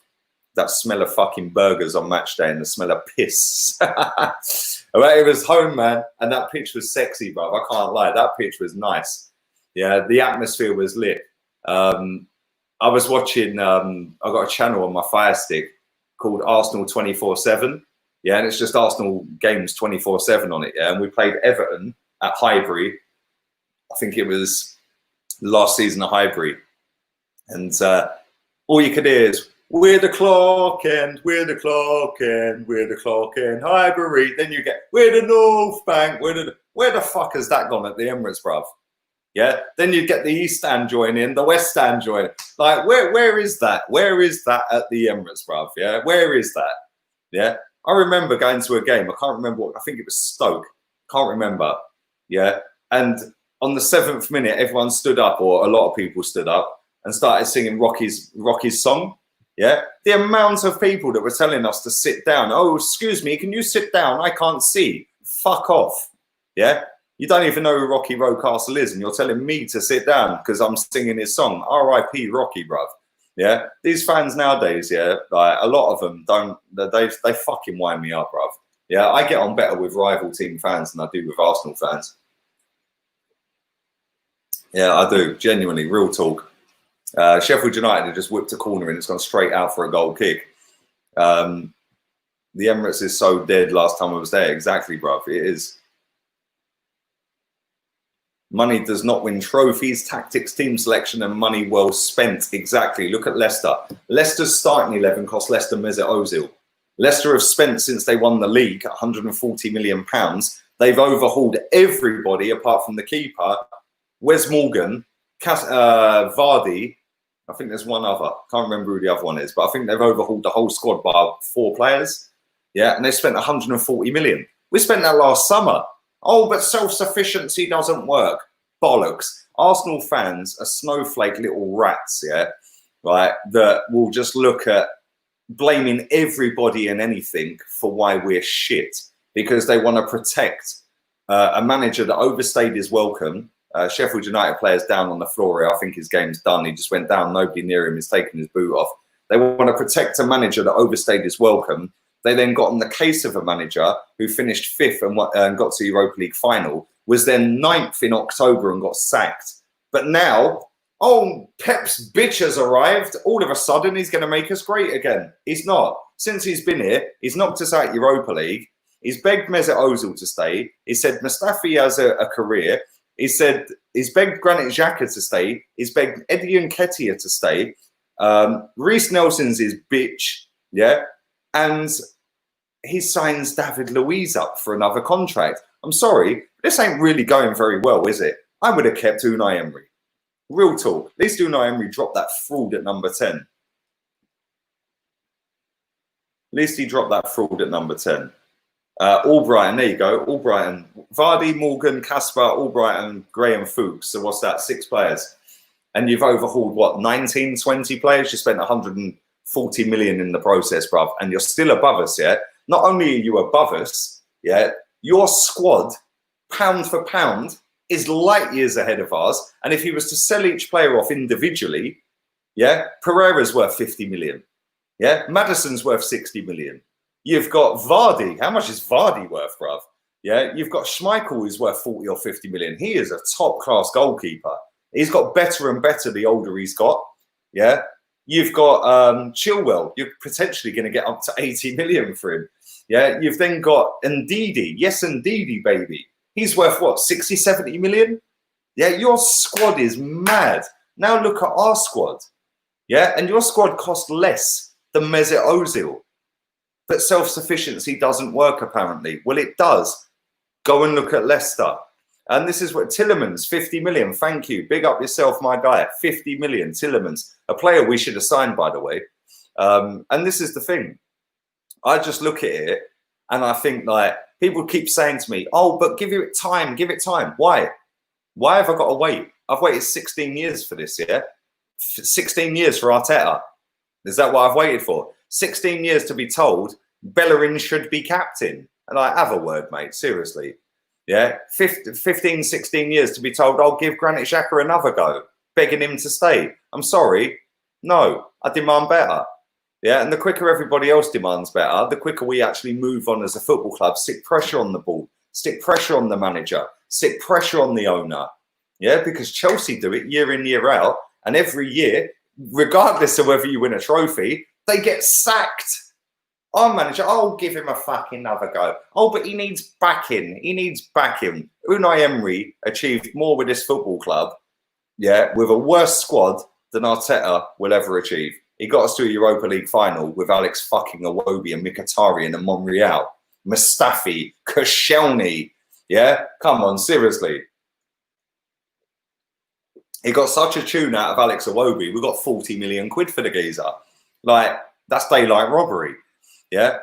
That smell of fucking burgers on match day and the smell of piss. It was home, man. And that pitch was sexy, bruv. I can't lie. That pitch was nice. Yeah, the atmosphere was lit. I was watching, I got a channel on my Fire Stick called Arsenal 24/7. Yeah, and it's just Arsenal games 24/7 on it. Yeah, and we played Everton at Highbury. I think it was last season at Highbury. And all you could hear is, we're the clock end, we're the clock end, we're the clock end, Highbury. Then you get, we're the North Bank, where the fuck has that gone at the Emirates, bruv? Yeah, then you get the East Stand join in, the West Stand join. Like, where is that? Where is that at the Emirates, bruv? Yeah, where is that? Yeah, I remember going to a game. I can't remember what, I think it was Stoke. Can't remember. Yeah, and on the 7th minute, everyone stood up, or a lot of people stood up and started singing Rocky's song. Yeah, the amount of people that were telling us to sit down. Oh, excuse me, can you sit down? I can't see. Fuck off. Yeah, you don't even know who Rocky Roadcastle is, and you're telling me to sit down because I'm singing his song. R.I.P. Rocky, bruv. Yeah, these fans nowadays, yeah, like a lot of them don't. They fucking wind me up, bruv. Yeah, I get on better with rival team fans than I do with Arsenal fans. Yeah, I do. Genuinely, real talk. Sheffield United have just whipped a corner and it's gone straight out for a goal kick. The Emirates is so dead last time I was there. Exactly, bruv. It is. Money does not win trophies, tactics, team selection, and money well spent. Exactly. Look at Leicester. Leicester's starting 11 cost Leicester Mesut Ozil. Leicester have spent, since they won the league, £140 million. They've overhauled everybody apart from the keeper, Wes Morgan, Vardy. I think there's one other. Can't remember who the other one is, but I think they've overhauled the whole squad by 4 players. Yeah, and they spent 140 million. We spent that last summer. Oh, but self-sufficiency doesn't work. Bollocks. Arsenal fans are snowflake little rats, yeah, right, that will just look at blaming everybody and anything for why we're shit, because they want to protect a manager that overstayed his welcome. Sheffield United players down on the floor here. I think his game's done. He just went down. Nobody near him is taking his boot off. They want to protect a manager that overstayed his welcome. They then got on the case of a manager who finished 5th and got to the Europa League final, was then 9th in October and got sacked. But now, oh, Pep's bitch has arrived. All of a sudden, he's going to make us great again. He's not. Since he's been here, he's knocked us out Europa League. He's begged Mesut Ozil to stay. He said Mustafi has a career. He said he's begged Granit Xhaka to stay. He's begged Eddie Nketiah to stay. Reece Nelson's his bitch, yeah? And he signs David Luiz up for another contract. I'm sorry, this ain't really going very well, is it? I would have kept Unai Emery. Real talk. At least Unai Emery dropped that fraud at number 10. At least he dropped that fraud at number 10. Albrighton, there you go. Albrighton. Vardy, Morgan, Kasper, Albrighton, Graham Fuchs. So what's that? 6 players. And you've overhauled, what, 19, 20 players? You spent 140 million in the process, bruv. And you're still above us, yeah? Not only are you above us, yeah, your squad, pound for pound, is light years ahead of ours. And if he was to sell each player off individually, yeah, Pereira's worth 50 million. Yeah, Maddison's worth 60 million. You've got Vardy. How much is Vardy worth, bruv? Yeah, you've got Schmeichel, who's worth 40 or 50 million. He is a top-class goalkeeper. He's got better and better the older he's got. Yeah, you've got Chilwell. You're potentially going to get up to 80 million for him. Yeah, you've then got Ndidi. Yes, Ndidi, baby. He's worth, what, 60, 70 million? Yeah, your squad is mad. Now look at our squad. Yeah, and your squad costs less than Mesut Ozil. But self-sufficiency doesn't work, apparently. Well, it does. Go and look at Leicester. And this is what Tillemans, 50 million. Thank you. Big up yourself, my guy. 50 million, Tillemans. A player we should have signed, by the way. And this is the thing. I just look at it and I think, like, people keep saying to me, oh, but give it time, give it time. Why? Why have I got to wait? I've waited 16 years for this, yeah? 16 years for Arteta. Is that what I've waited for? 16 years to be told Bellerin should be captain. And I have a word, mate, seriously. Yeah, 15, 16 years to be told, I'll give Granit Xhaka another go, begging him to stay. I'm sorry. No, I demand better. Yeah, and the quicker everybody else demands better, the quicker we actually move on as a football club, stick pressure on the ball, stick pressure on the manager, stick pressure on the owner. Yeah, because Chelsea do it year in, year out. And every year, regardless of whether you win a trophy, they get sacked. Our manager, I'll give him a fucking another go. Oh, but he needs backing. He needs backing. Unai Emery achieved more with this football club, yeah, with a worse squad than Arteta will ever achieve. He got us to a Europa League final with Alex fucking Iwobi and Mkhitaryan and Monreal, Mustafi, Koscielny. Yeah, come on, seriously. He got such a tune out of Alex Iwobi. We got 40 million quid for the geezer. Like, that's daylight robbery. Yeah,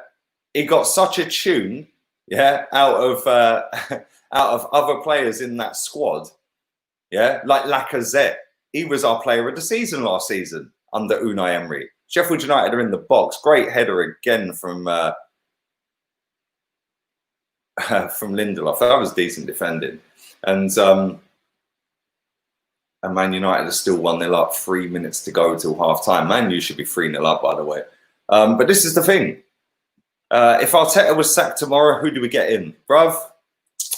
he got such a tune, yeah, out of other players in that squad. Yeah, like Lacazette. He was our player of the season last season under Unai Emery. Sheffield United are in the box. Great header again from Lindelof. That was decent defending. And and Man United are still 1-0 up, 3 minutes to go till half time. Man U should be 3-0 up, by the way. But this is the thing. If Arteta was sacked tomorrow, who do we get in? Bruv,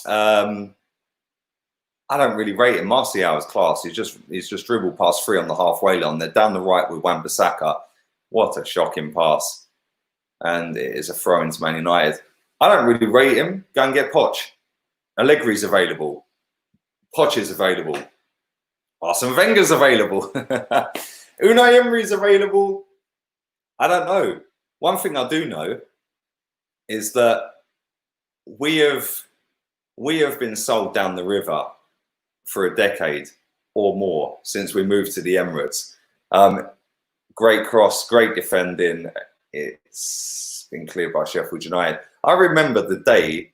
I don't really rate him. Martial is class. He's just dribbled past 3 on the halfway line. They're down the right with Wan-Bissaka. What a shocking pass. And it is a throw into Man United. I don't really rate him. Go and get Poch. Allegri's available. Poch is available. Arsene Wenger's available. Unai Emery's available. I don't know. One thing I do know is that we have been sold down the river for a decade or more since we moved to the Emirates. Great cross, great defending. It's been cleared by Sheffield United. I remember the day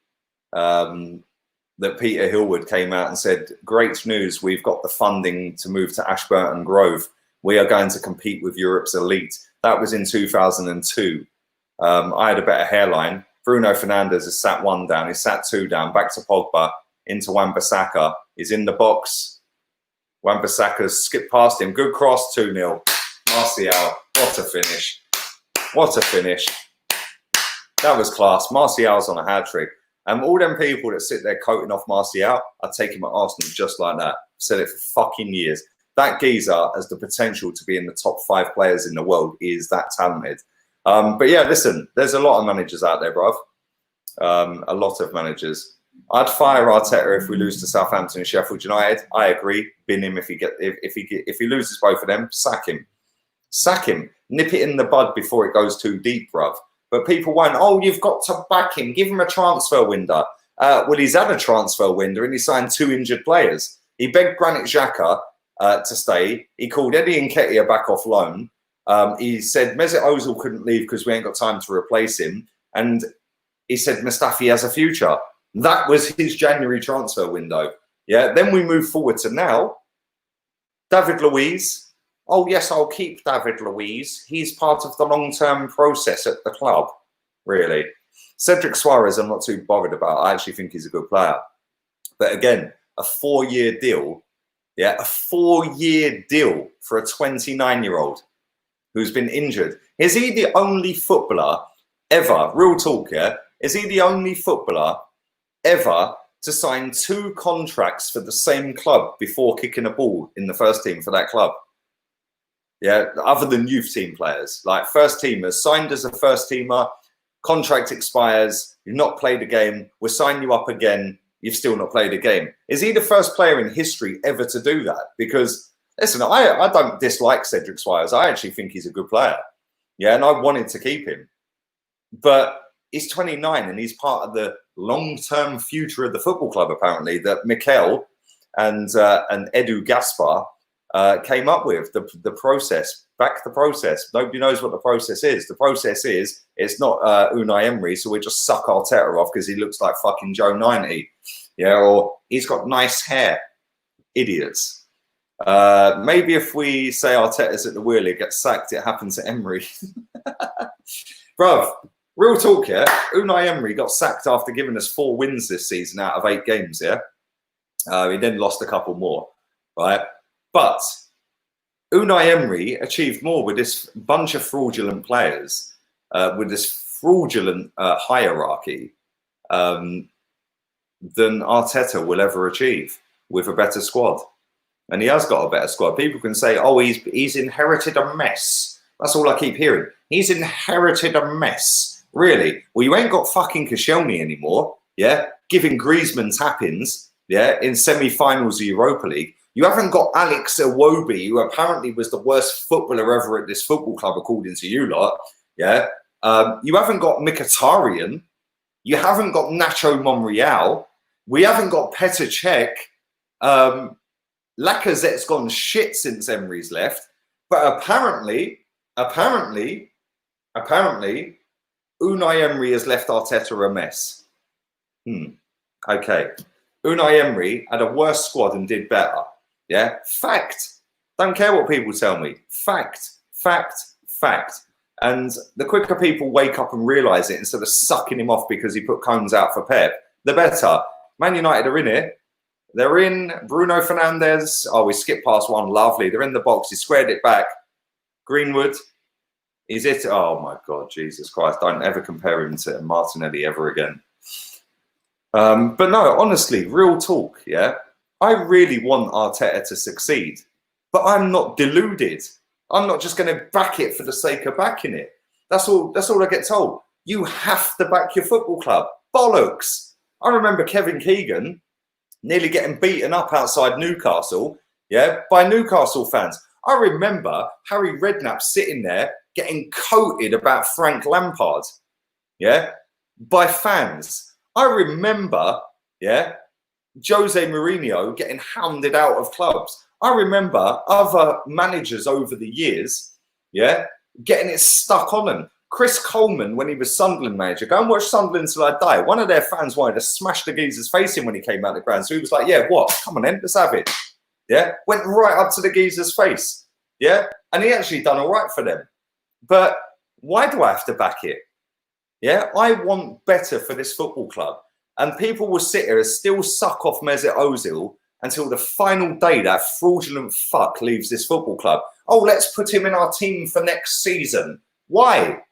that Peter Hillwood came out and said, great news, we've got the funding to move to Ashburton Grove. We are going to compete with Europe's elite. That was in 2002. I had a better hairline. Bruno Fernandes has sat 1 down. He's sat 2 down. Back to Pogba. Into Wan-Bissaka. He's in the box. Wan-Bissaka's skipped past him. Good cross, 2-0. Martial. What a finish. What a finish. That was class. Martial's on a hat-trick. And all them people that sit there coating off Martial, I'd take him at Arsenal just like that. Said it for fucking years. That geezer has the potential to be in the top 5 players in the world. He is that talented. But yeah, listen, there's a lot of managers out there, bruv. A lot of managers. I'd fire Arteta if we lose to Southampton and Sheffield United. I agree. Bin him if he loses both of them. Sack him. Sack him. Nip it in the bud before it goes too deep, bruv. But people won't. Oh, you've got to back him. Give him a transfer window. Well, he's had a transfer window and he signed 2 injured players. He begged Granit Xhaka to stay. He called Eddie Nketiah back off loan. He said Mesut Ozil couldn't leave because we ain't got time to replace him. And he said Mustafi has a future. That was his January transfer window. Yeah. Then we move forward to now. David Luiz. Oh, yes, I'll keep David Luiz. He's part of the long-term process at the club. Really. Cedric Suarez, I'm not too bothered about. I actually think he's a good player. But again, a 4-year deal. Yeah, a 4-year deal for a 29-year-old who's been injured. Is he the only footballer ever, real talk, yeah? Is he the only footballer ever to sign 2 contracts for the same club before kicking a ball in the first team for that club? Yeah, other than youth team players, like first teamers, signed as a first teamer, contract expires, you've not played a game, we'll sign you up again, you've still not played a game. Is he the first player in history ever to do that? Because, listen, I don't dislike Cedric Suarez. I actually think he's a good player. Yeah, and I wanted to keep him. But he's 29 and he's part of the long-term future of the football club, apparently, that Mikel and Edu Gaspar came up with. The process. Back the process. Nobody knows what the process is. The process is, it's not Unai Emery, so we just suck Arteta off because he looks like fucking Joe 90. Yeah, or he's got nice hair. Idiots. Maybe if we say Arteta's at the wheel, he gets sacked, it happens to Emery. Bruv, real talk, yeah? Unai Emery got sacked after giving us 4 wins this season out of 8 games, yeah? He then lost a couple more, right? But Unai Emery achieved more with this bunch of fraudulent players, with this fraudulent hierarchy, than Arteta will ever achieve with a better squad. And he has got a better squad. People can say, oh, he's inherited a mess. That's all I keep hearing. He's inherited a mess. Really? Well, you ain't got fucking Koscielny anymore, yeah? Giving Griezmann tap-ins, yeah, in semi-finals of Europa League. You haven't got Alex Iwobi, who apparently was the worst footballer ever at this football club, according to you lot. Yeah. You haven't got Mkhitaryan. You haven't got Nacho Monreal. We haven't got Petr Cech. Lacazette's gone shit since Emery's left. But apparently, Unai Emery has left Arteta a mess. Okay. Unai Emery had a worse squad and did better. Yeah, fact. Don't care what people tell me. Fact, fact, fact. And the quicker people wake up and realise it instead of sucking him off because he put cones out for Pep, the better. Man United are in it. They're in. Bruno Fernandes. Oh, we skipped past one. Lovely. They're in the box. He squared it back. Greenwood. Is it? Oh my God, Jesus Christ! Don't ever compare him to Martinelli ever again. But no, honestly, real talk. Yeah, I really want Arteta to succeed, but I'm not deluded. I'm not just going to back it for the sake of backing it. That's all I get told. You have to back your football club. Bollocks. I remember Kevin Keegan nearly getting beaten up outside Newcastle, yeah, by Newcastle fans. I remember Harry Redknapp sitting there getting coated about Frank Lampard, yeah, by fans. I remember, yeah, Jose Mourinho getting hounded out of clubs. I remember other managers over the years, yeah, getting it stuck on them. Chris Coleman, when he was Sunderland manager, go and watch Sunderland till I die. One of their fans wanted to smash the geezer's face in when he came out the ground. So he was like, yeah, what? Come on then, let's have it. Yeah, went right up to the geezer's face. Yeah, and he actually done all right for them. But why do I have to back it? Yeah, I want better for this football club. And people will sit here and still suck off Mesut Ozil until the final day that fraudulent fuck leaves this football club. Oh, let's put him in our team for next season. Why?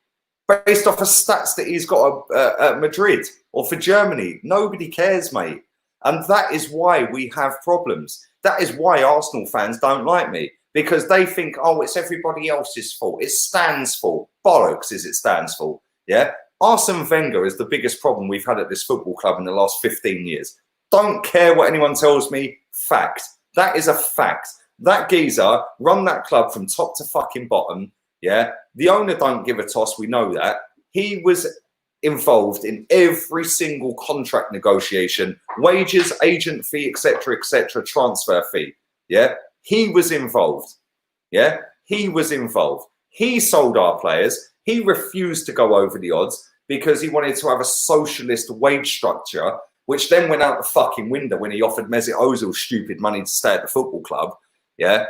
Based off of stats that he's got at Madrid or for Germany. Nobody cares, mate. And that is why we have problems. That is why Arsenal fans don't like me. Because they think, oh, it's everybody else's fault. It's Stan's fault. Bollocks is it Stan's fault. Yeah? Arsene Wenger is the biggest problem we've had at this football club in the last 15 years. Don't care what anyone tells me. Fact. That is a fact. That geezer run that club from top to fucking bottom. Yeah? The owner don't give a toss. We know that. He was involved in every single contract negotiation, wages, agent fee, etc., transfer fee. Yeah? He was involved. Yeah? He was involved. He sold our players. He refused to go over the odds because he wanted to have a socialist wage structure, which then went out the fucking window when he offered Mesut Ozil stupid money to stay at the football club. Yeah?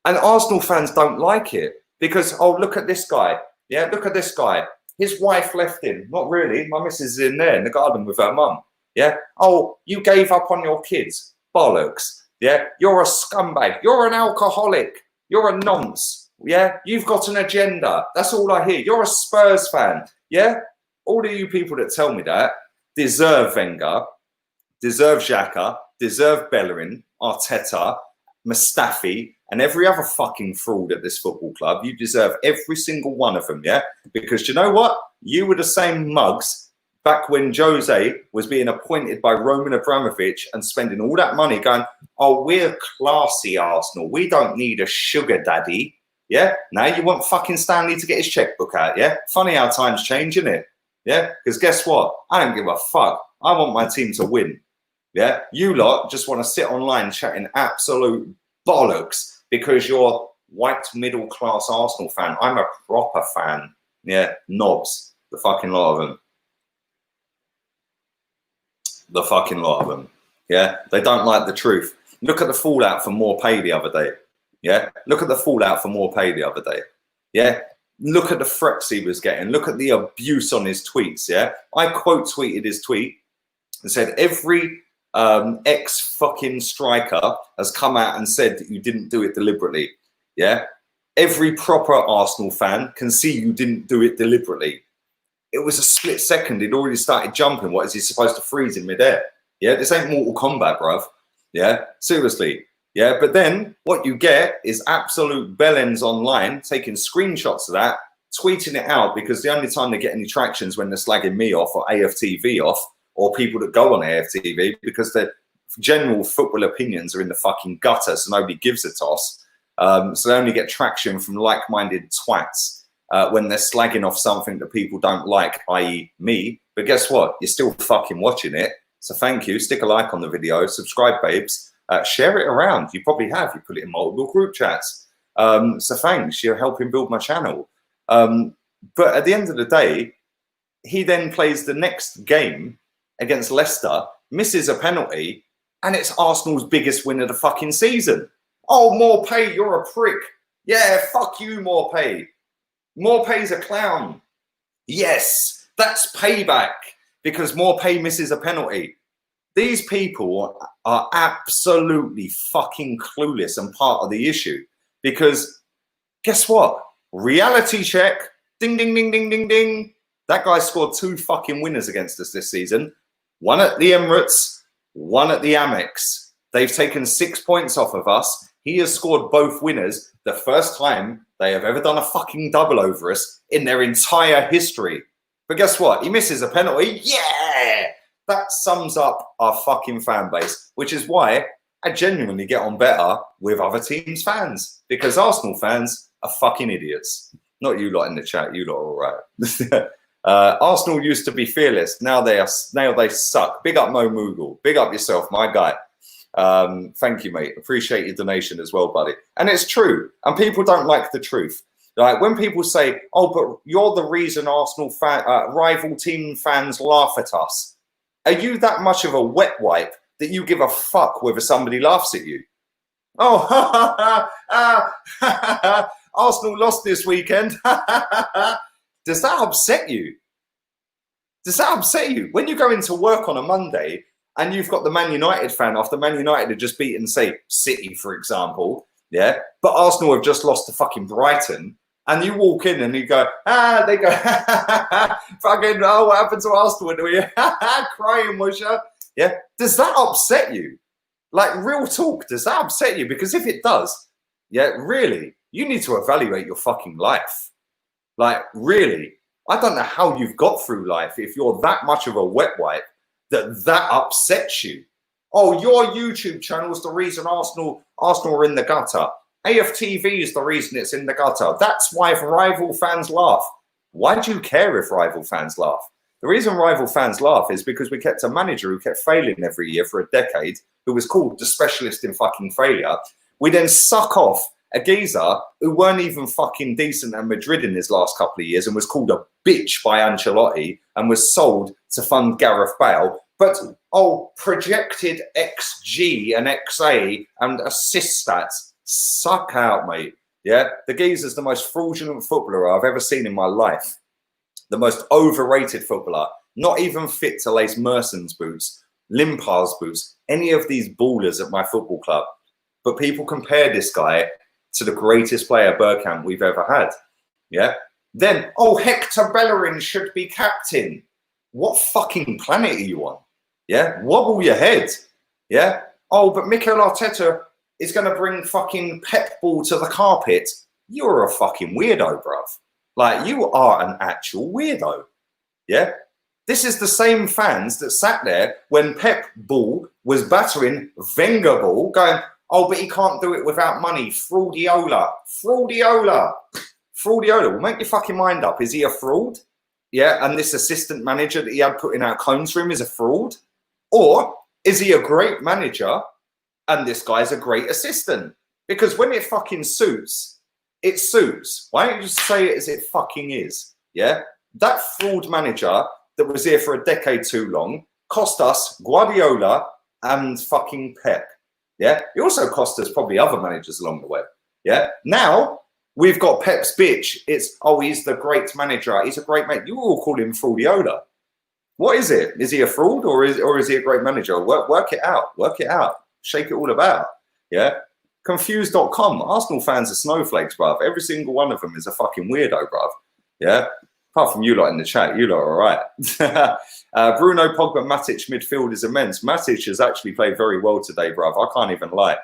And Arsenal fans don't like it because, oh, look at this guy. Yeah? Look at this guy. His wife left him. Not really. My missus is in there in the garden with her mum. Yeah? Oh, you gave up on your kids. Bollocks. Yeah, you're a scumbag. You're an alcoholic. You're a nonce. Yeah, you've got an agenda. That's all I hear. You're a Spurs fan. Yeah, all of you people that tell me that deserve Wenger, deserve Xhaka, deserve Bellerin, Arteta, Mustafi, and every other fucking fraud at this football club. You deserve every single one of them. Yeah, because you know what? You were the same mugs back when Jose was being appointed by Roman Abramovich and spending all that money going, oh, we're classy Arsenal. We don't need a sugar daddy. Yeah? Now you want fucking Stanley to get his checkbook out, yeah? Funny how times change, isn't it? Yeah? Because guess what? I don't give a fuck. I want my team to win. Yeah? You lot just want to sit online chatting absolute bollocks because you're white middle-class Arsenal fan. I'm a proper fan. Yeah? Knobs. The fucking lot of them. The fucking lot of them. Yeah, they don't like the truth. Look at the fallout for more pay the other day. Yeah, look at the fallout for more pay the other day. Yeah, look at the threats he was getting. Look at the abuse on his tweets. Yeah, I quote tweeted his tweet and said every ex fucking striker has come out and said that you didn't do it deliberately. Yeah, every proper Arsenal fan can see you didn't do it deliberately. It was a split second. He'd already started jumping. What is he supposed to freeze in midair? Yeah, this ain't Mortal Kombat, bruv. Yeah, seriously. Yeah, but then what you get is absolute bellends online taking screenshots of that, tweeting it out because the only time they get any traction is when they're slagging me off or AFTV off or people that go on AFTV because their general football opinions are in the fucking gutter, so nobody gives a toss. So they only get traction from like-minded twats. When they're slagging off something that people don't like, i.e. me. But guess what? You're still fucking watching it. So thank you. Stick a like on the video. Subscribe, babes. Share it around. You probably have. You put it in multiple group chats. So thanks. You're helping build my channel. But at the end of the day, he then plays the next game against Leicester, misses a penalty, and it's Arsenal's biggest win of the fucking season. Oh, more pay. You're a prick. Yeah, fuck you, more pay. Morpay's a clown. Yes, that's payback because Morpay misses a penalty. These people are absolutely fucking clueless and part of the issue, because guess what? Reality check. Ding, ding, ding, ding, ding, ding. That guy scored 2 fucking winners against us this season. One at the Emirates, one at the Amex. They've taken 6 points off of us. He has scored both winners, the first time they have ever done a fucking double over us in their entire history. But guess what? He misses a penalty. Yeah! That sums up our fucking fan base, which is why I genuinely get on better with other teams' fans, because Arsenal fans are fucking idiots. Not you lot in the chat, you lot are all right. Arsenal used to be fearless. Now they suck. Big up Mo Moogle. Big up yourself, my guy. Thank you, mate. Appreciate your donation as well, buddy. And it's true. And people don't like the truth. Like when people say, "Oh, but you're the reason Arsenal rival team fans laugh at us." Are you that much of a wet wipe that you give a fuck whether somebody laughs at you? Oh, Arsenal lost this weekend. Does that upset you? Does that upset you? When you go into work on a Monday and you've got the Man United fan after Man United had just beaten, say, City, for example, yeah, but Arsenal have just lost to fucking Brighton, and you walk in and you go, they go, fucking, oh, what happened to Arsenal? Were you crying, was you? Yeah, does that upset you? Like, real talk, does that upset you? Because if it does, yeah, really, you need to evaluate your fucking life. Like, really, I don't know how you've got through life if you're that much of a wet wipe that upsets you. Oh, your YouTube channel is the reason Arsenal are in the gutter. AFTV is the reason it's in the gutter. That's why rival fans laugh. Why do you care if rival fans laugh? The reason rival fans laugh is because we kept a manager who kept failing every year for a decade, who was called the specialist in fucking failure. We then suck off a geezer who weren't even fucking decent at Madrid in his last couple of years and was called a bitch by Ancelotti and was sold to fund Gareth Bale. But, oh, projected XG and XA and assist stats, suck out, mate. Yeah, the geezer's the most fraudulent footballer I've ever seen in my life. The most overrated footballer, not even fit to lace Merson's boots, Limpar's boots, any of these ballers at my football club. But people compare this guy to the greatest player Bergkamp we've ever had. Yeah. Then, oh, Hector Bellerin should be captain. What fucking planet are you on? Yeah. Wobble your head. Yeah. Oh, but Mikel Arteta is going to bring fucking Pep ball to the carpet. You're a fucking weirdo, bruv. Like, you are an actual weirdo. Yeah. This is the same fans that sat there when Pep ball was battering Wenger ball, going, oh, but he can't do it without money. Fraudiola. Fraudiola. Fraudiola. Well, make your fucking mind up. Is he a fraud? Yeah, and this assistant manager that he had putting out cones for him is a fraud? Or is he a great manager and this guy's a great assistant? Because when it fucking suits, it suits. Why don't you just say it as it fucking is? Yeah? That fraud manager that was here for a decade too long cost us Guardiola and fucking Pep. Yeah? It also cost us probably other managers along the way. Yeah? Now, we've got Pep's bitch. It's, oh, he's the great manager. He's a great mate. You all call him Fraudiola. What is it? Is he a fraud or is he a great manager? Work it out. Work it out. Shake it all about. Yeah? Confused.com. Arsenal fans are snowflakes, bruv. Every single one of them is a fucking weirdo, bruv. Yeah? Apart from you lot in the chat, you lot are all right. Bruno, Pogba, Matic midfield is immense. Matic has actually played very well today, bruv. I can't even lie.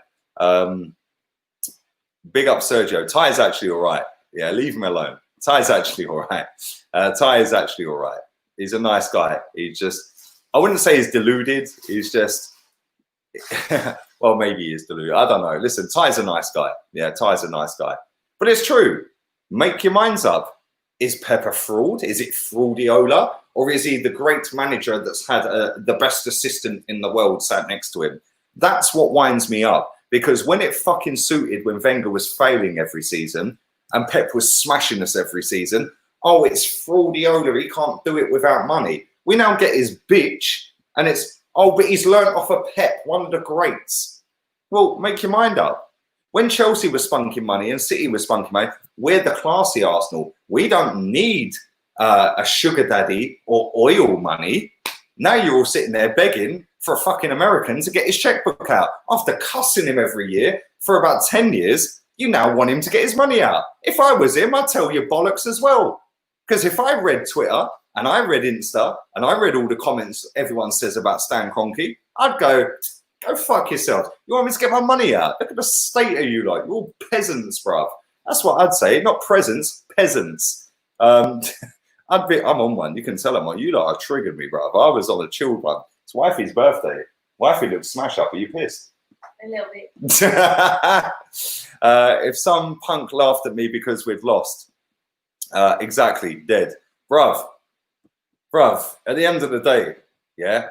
Big up Sergio. Ty is actually all right. Yeah, leave him alone. Ty's actually all right. Ty is actually all right. He's a nice guy. He just, I wouldn't say he's deluded. He's just, well, maybe he is deluded. I don't know. Listen, Ty's a nice guy. Yeah, Ty's a nice guy. But it's true. Make your minds up. Is Pep a fraud? Is it Fraudiola? Or is he the great manager that's had the best assistant in the world sat next to him? That's what winds me up. Because when it fucking suited, when Wenger was failing every season and Pep was smashing us every season, oh, it's Fraudiola. He can't do it without money. We now get his bitch and it's, oh, but he's learnt off of Pep, one of the greats. Well, make your mind up. When Chelsea was spunking money and City was spunking money, we're the classy Arsenal. We don't need a sugar daddy or oil money. Now you're all sitting there begging for a fucking American to get his checkbook out. After cussing him every year for about 10 years, you now want him to get his money out. If I was him, I'd tell you bollocks as well. Because if I read Twitter and I read Insta and I read all the comments everyone says about Stan Kroenke, I'd go fuck yourself. You want me to get my money out? Look at the state of you like. You're all peasants, bruv. That's what I'd say. Not presents, peasants. I'm on one. You can tell I'm on. You lot are triggered me, bruv. I was on a chilled one. It's wifey's birthday. Wifey looks smash up. Are you pissed? A little bit. If some punk laughed at me because we'd lost, exactly, dead. Bruv, at the end of the day, yeah,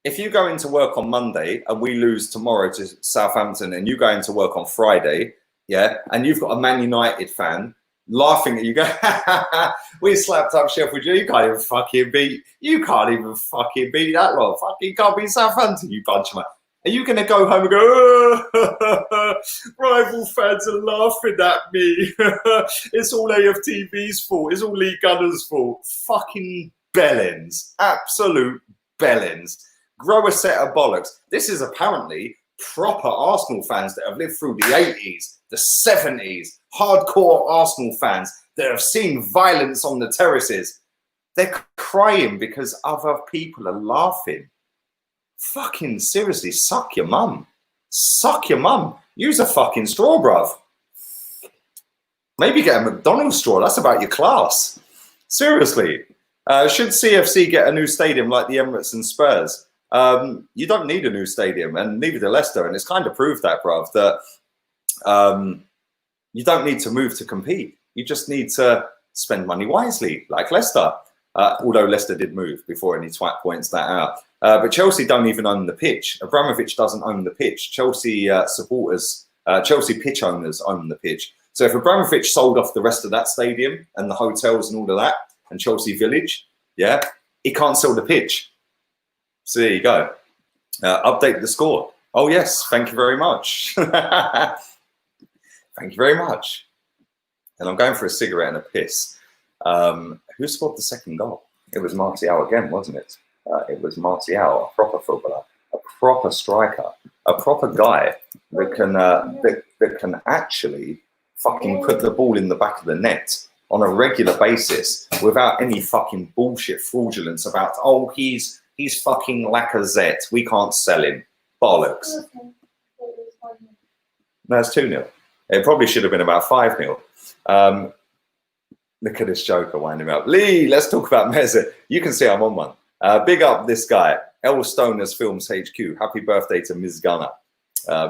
if you go into work on Monday and we lose tomorrow to Southampton and you go into work on Friday, yeah, and you've got a Man United fan laughing at you, go, we slapped up Sheffield Utd. You can't even fucking beat that lot. Fucking can't beat Southampton, you bunch of man. Are you going to go home and go, oh, rival fans are laughing at me. It's all AFTV's fault. It's all Lee Gunner's fault. Fucking bellends. Absolute bellends. Grow a set of bollocks. This is apparently proper Arsenal fans that have lived through the 80s, the 70s, hardcore Arsenal fans that have seen violence on the terraces. They're crying because other people are laughing. Fucking seriously, suck your mum. Suck your mum. Use a fucking straw, bruv. Maybe get a McDonald's straw. That's about your class. Seriously. Should CFC get a new stadium like the Emirates and Spurs? You don't need a new stadium, and neither do Leicester. And it's kind of proved that, bruv, that you don't need to move to compete. You just need to spend money wisely, like Leicester. Although Leicester did move before any twat points that out. But Chelsea don't even own the pitch. Abramovich doesn't own the pitch. Chelsea supporters, Chelsea pitch owners own the pitch. So if Abramovich sold off the rest of that stadium and the hotels and all of that, and Chelsea Village, yeah, he can't sell the pitch. So there you go. Update the score. Oh, yes. Thank you very much. Thank you very much. And I'm going for a cigarette and a piss. Who scored the second goal? It was Martial again, wasn't it? It was Martial, a proper footballer, a proper striker, a proper guy that can that can actually fucking put the ball in the back of the net on a regular basis without any fucking bullshit fraudulence about, oh, he's fucking Lacazette, we can't sell him. Bollocks. No, it's 2-0. It probably should have been about 5-0. Look at this joker winding me up. Lee, let's talk about Mesut. You can see I'm on one. Big up this guy, L Stoners Films HQ. Happy birthday to Ms. Gunner.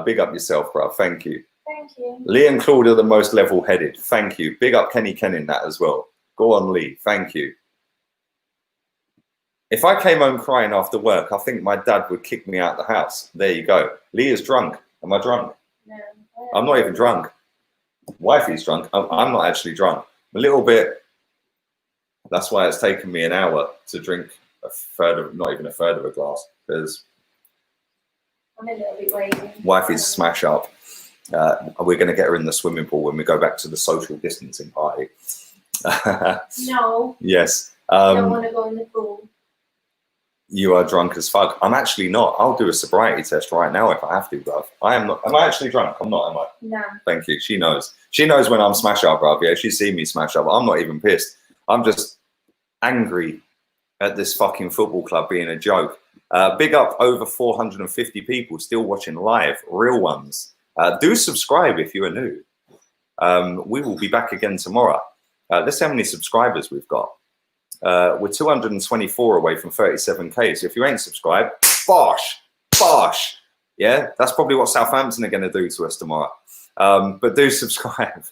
Big up yourself, bro. Thank you. Thank you. Lee and Claude are the most level-headed. Thank you. Big up Kenny Ken in that as well. Go on, Lee. Thank you. If I came home crying after work, I think my dad would kick me out of the house. There you go. Lee is drunk. Am I drunk? No. I'm not even drunk. Wifey's drunk. I'm not actually drunk. A little bit. That's why it's taken me an hour to drink a third of, not even a third of a glass, because I'm a little bit wavy. Wifey's smash up. We're going to get her in the swimming pool when we go back to the social distancing party. No. Yes. I don't want to go in the pool. You are drunk as fuck. I'm actually not. I'll do a sobriety test right now if I have to, bruv. I am not. Am I actually drunk? I'm not, am I? No. Thank you. She knows. She knows when I'm smash up, bruv. Yeah, she's seen me smash up. I'm not even pissed. I'm just angry at this fucking football club being a joke. Big up over 450 people still watching live, real ones. Do subscribe if you are new. We will be back again tomorrow. Let's see how many subscribers we've got. We're 224 away from 37k. So if you ain't subscribed, bosh. Yeah, that's probably what Southampton are going to do to us tomorrow. But do subscribe.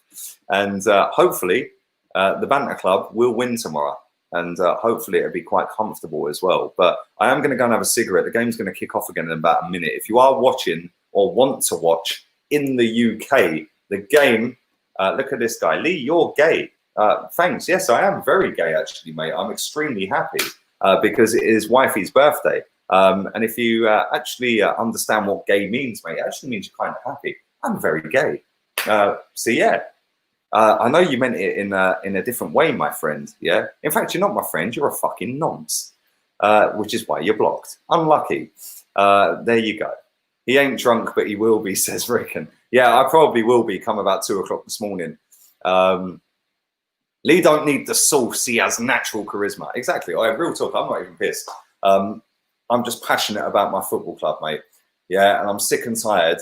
And hopefully the Banter Club will win tomorrow. And hopefully it'll be quite comfortable as well. But I am going to go and have a cigarette. The game's going to kick off again in about a minute. If you are watching or want to watch in the UK, the game, look at this guy. Lee, you're gay. Thanks. Yes, I am very gay, actually, mate. I'm extremely happy because it is wifey's birthday. And if you actually understand what gay means, mate, it actually means you're kind of happy. I'm very gay. So, yeah. I know you meant it in a different way, my friend. Yeah. In fact, you're not my friend. You're a fucking nonce, which is why you're blocked. Unlucky. There you go. He ain't drunk, but he will be, says Rickon. Yeah, I probably will be come about 2 o'clock this morning. Lee don't need the sauce. He has natural charisma. Exactly. Real talk. I'm not even pissed. I'm just passionate about my football club, mate. Yeah, and I'm sick and tired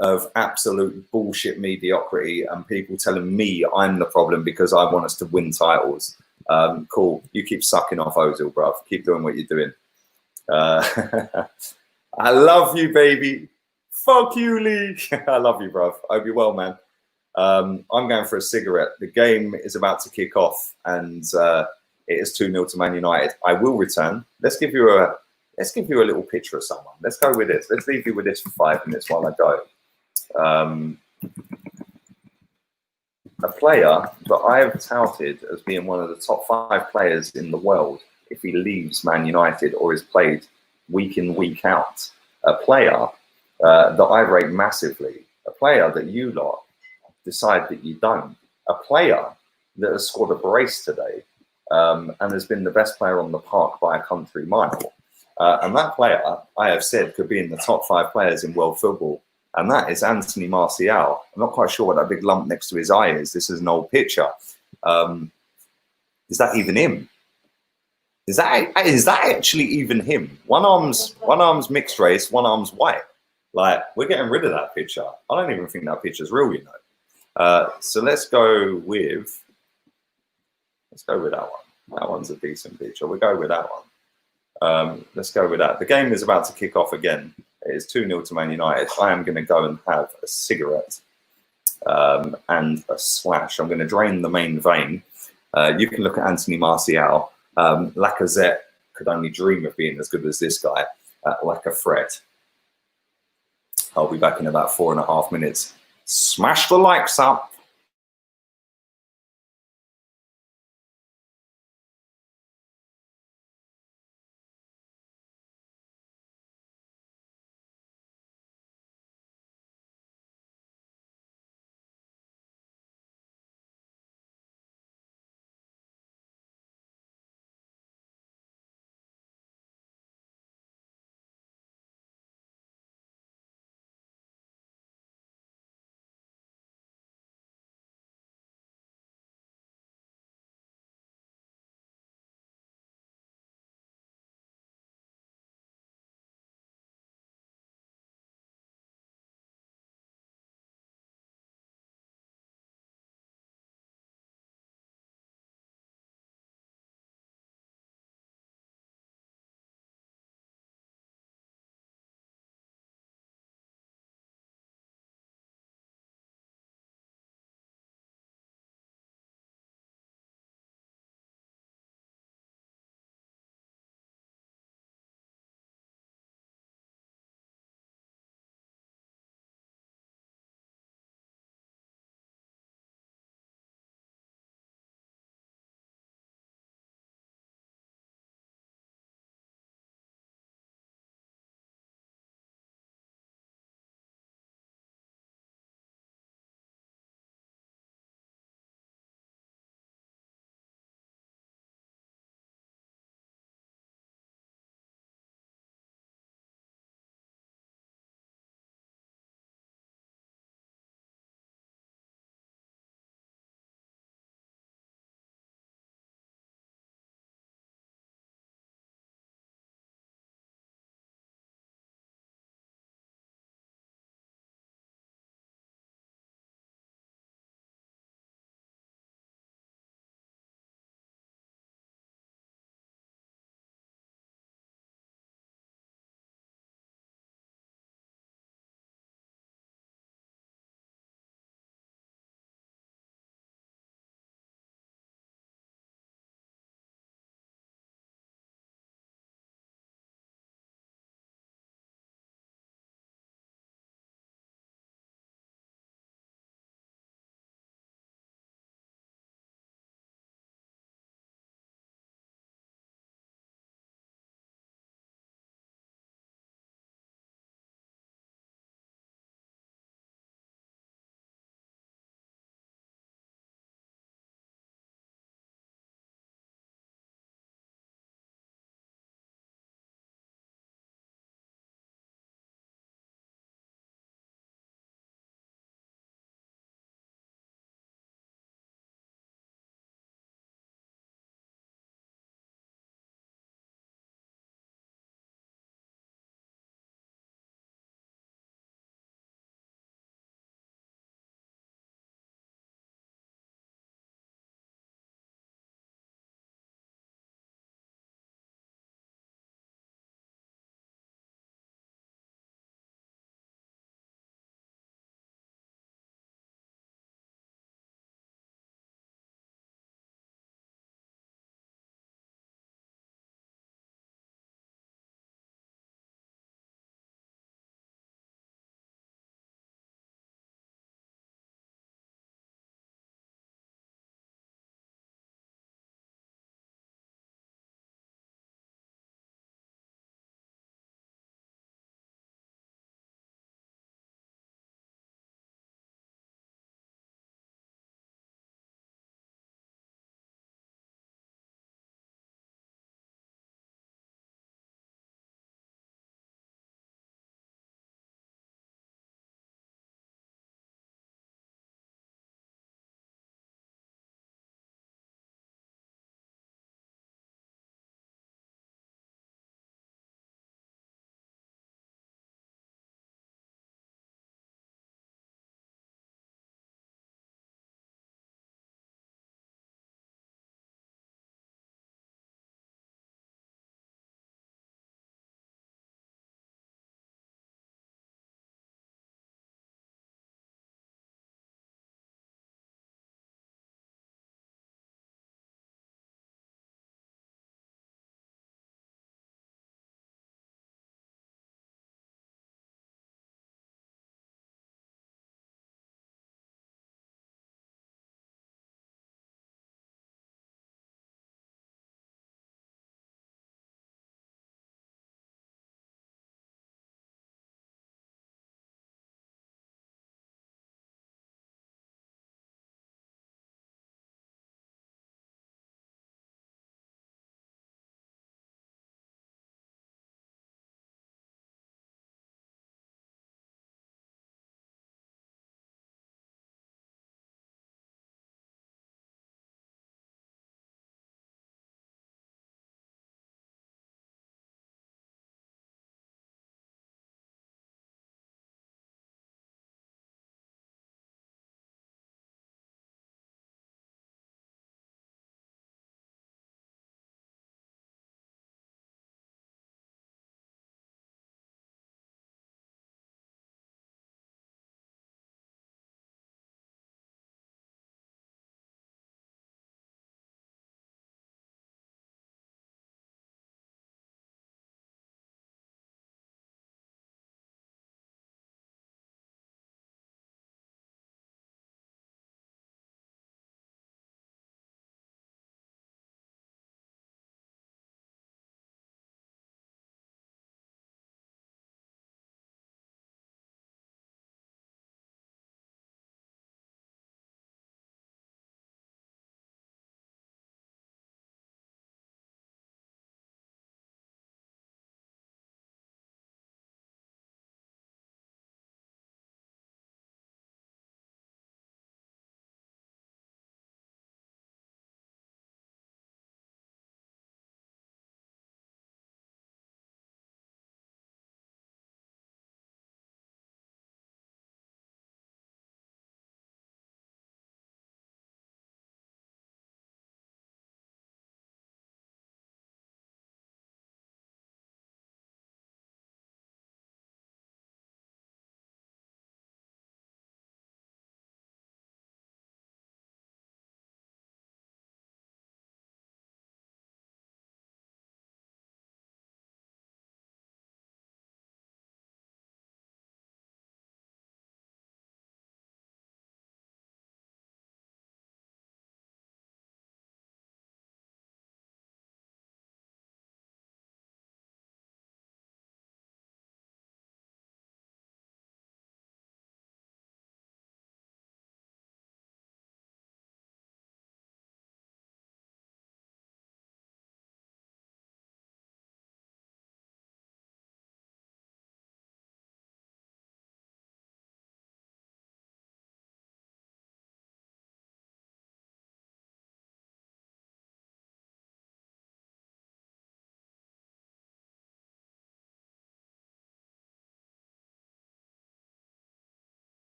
of absolute bullshit mediocrity and people telling me I'm the problem because I want us to win titles. Cool. You keep sucking off Ozil, bruv. Keep doing what you're doing. I love you, baby. Fuck you, Lee. I love you, bruv. I hope you're well, man. I'm going for a cigarette. The game is about to kick off, and it is 2-0 to Man United. I will return. Let's give you a little picture of someone. Let's go with this. Let's leave you with this for 5 minutes while I go. A player that I have touted as being one of the top 5 players in the world if he leaves Man United or is played week in, week out. A player that I rate massively. A player that you lot decide that you don't. A player that has scored a brace today and has been the best player on the park by a country mile. And that player, I have said, could be in the top 5 players in world football. And that is Anthony Martial. I'm not quite sure what that big lump next to his eye is. This is an old picture. Is that even him? Is that actually even him? One arm's mixed race, one arm's white. Like, we're getting rid of that picture. I don't even think that picture's real, you know. So let's go with that one. That one's a decent picture. We'll go with that one. Let's go with that. The game is about to kick off again. It is 2-0 to Man United. I am going to go and have a cigarette and a slash. I'm going to drain the main vein. You can look at Anthony Martial. Lacazette could only dream of being as good as this guy, like a threat. I'll be back in about 4.5 minutes. Smash the likes up.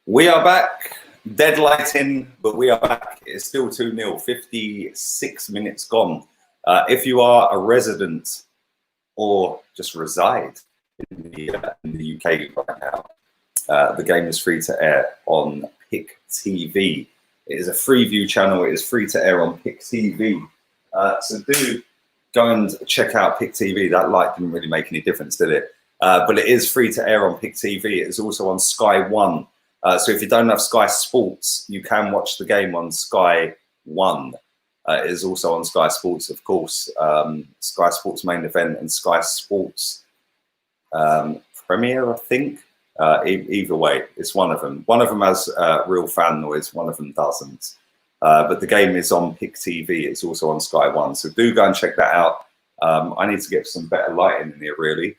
We are back. Dead lighting, but we are back. It's still 2-0, 56 minutes gone. If you are a resident or just reside in the UK right now, the game is free to air on PIC TV. It is a free view channel. It is free to air on PIC TV. So do go and check out PIC TV. That light didn't really make any difference, did it? But it is free to air on PIC TV. It is also on Sky One. So if you don't have Sky Sports, you can watch the game on Sky One. It is also on Sky Sports, of course. Sky Sports Main Event and Sky Sports Premiere, I think. Either way, it's one of them. One of them has real fan noise, one of them doesn't. But the game is on PIC TV. It's also on Sky One. So do go and check that out. I need to get some better lighting in here, really.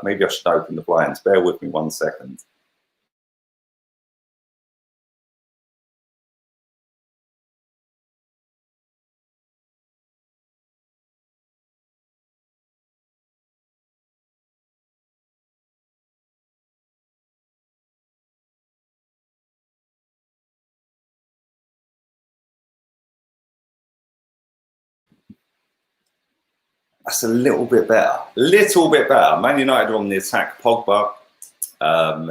Maybe I should open the blinds. Bear with me 1 second. That's a little bit better. Man United are on the attack. Pogba down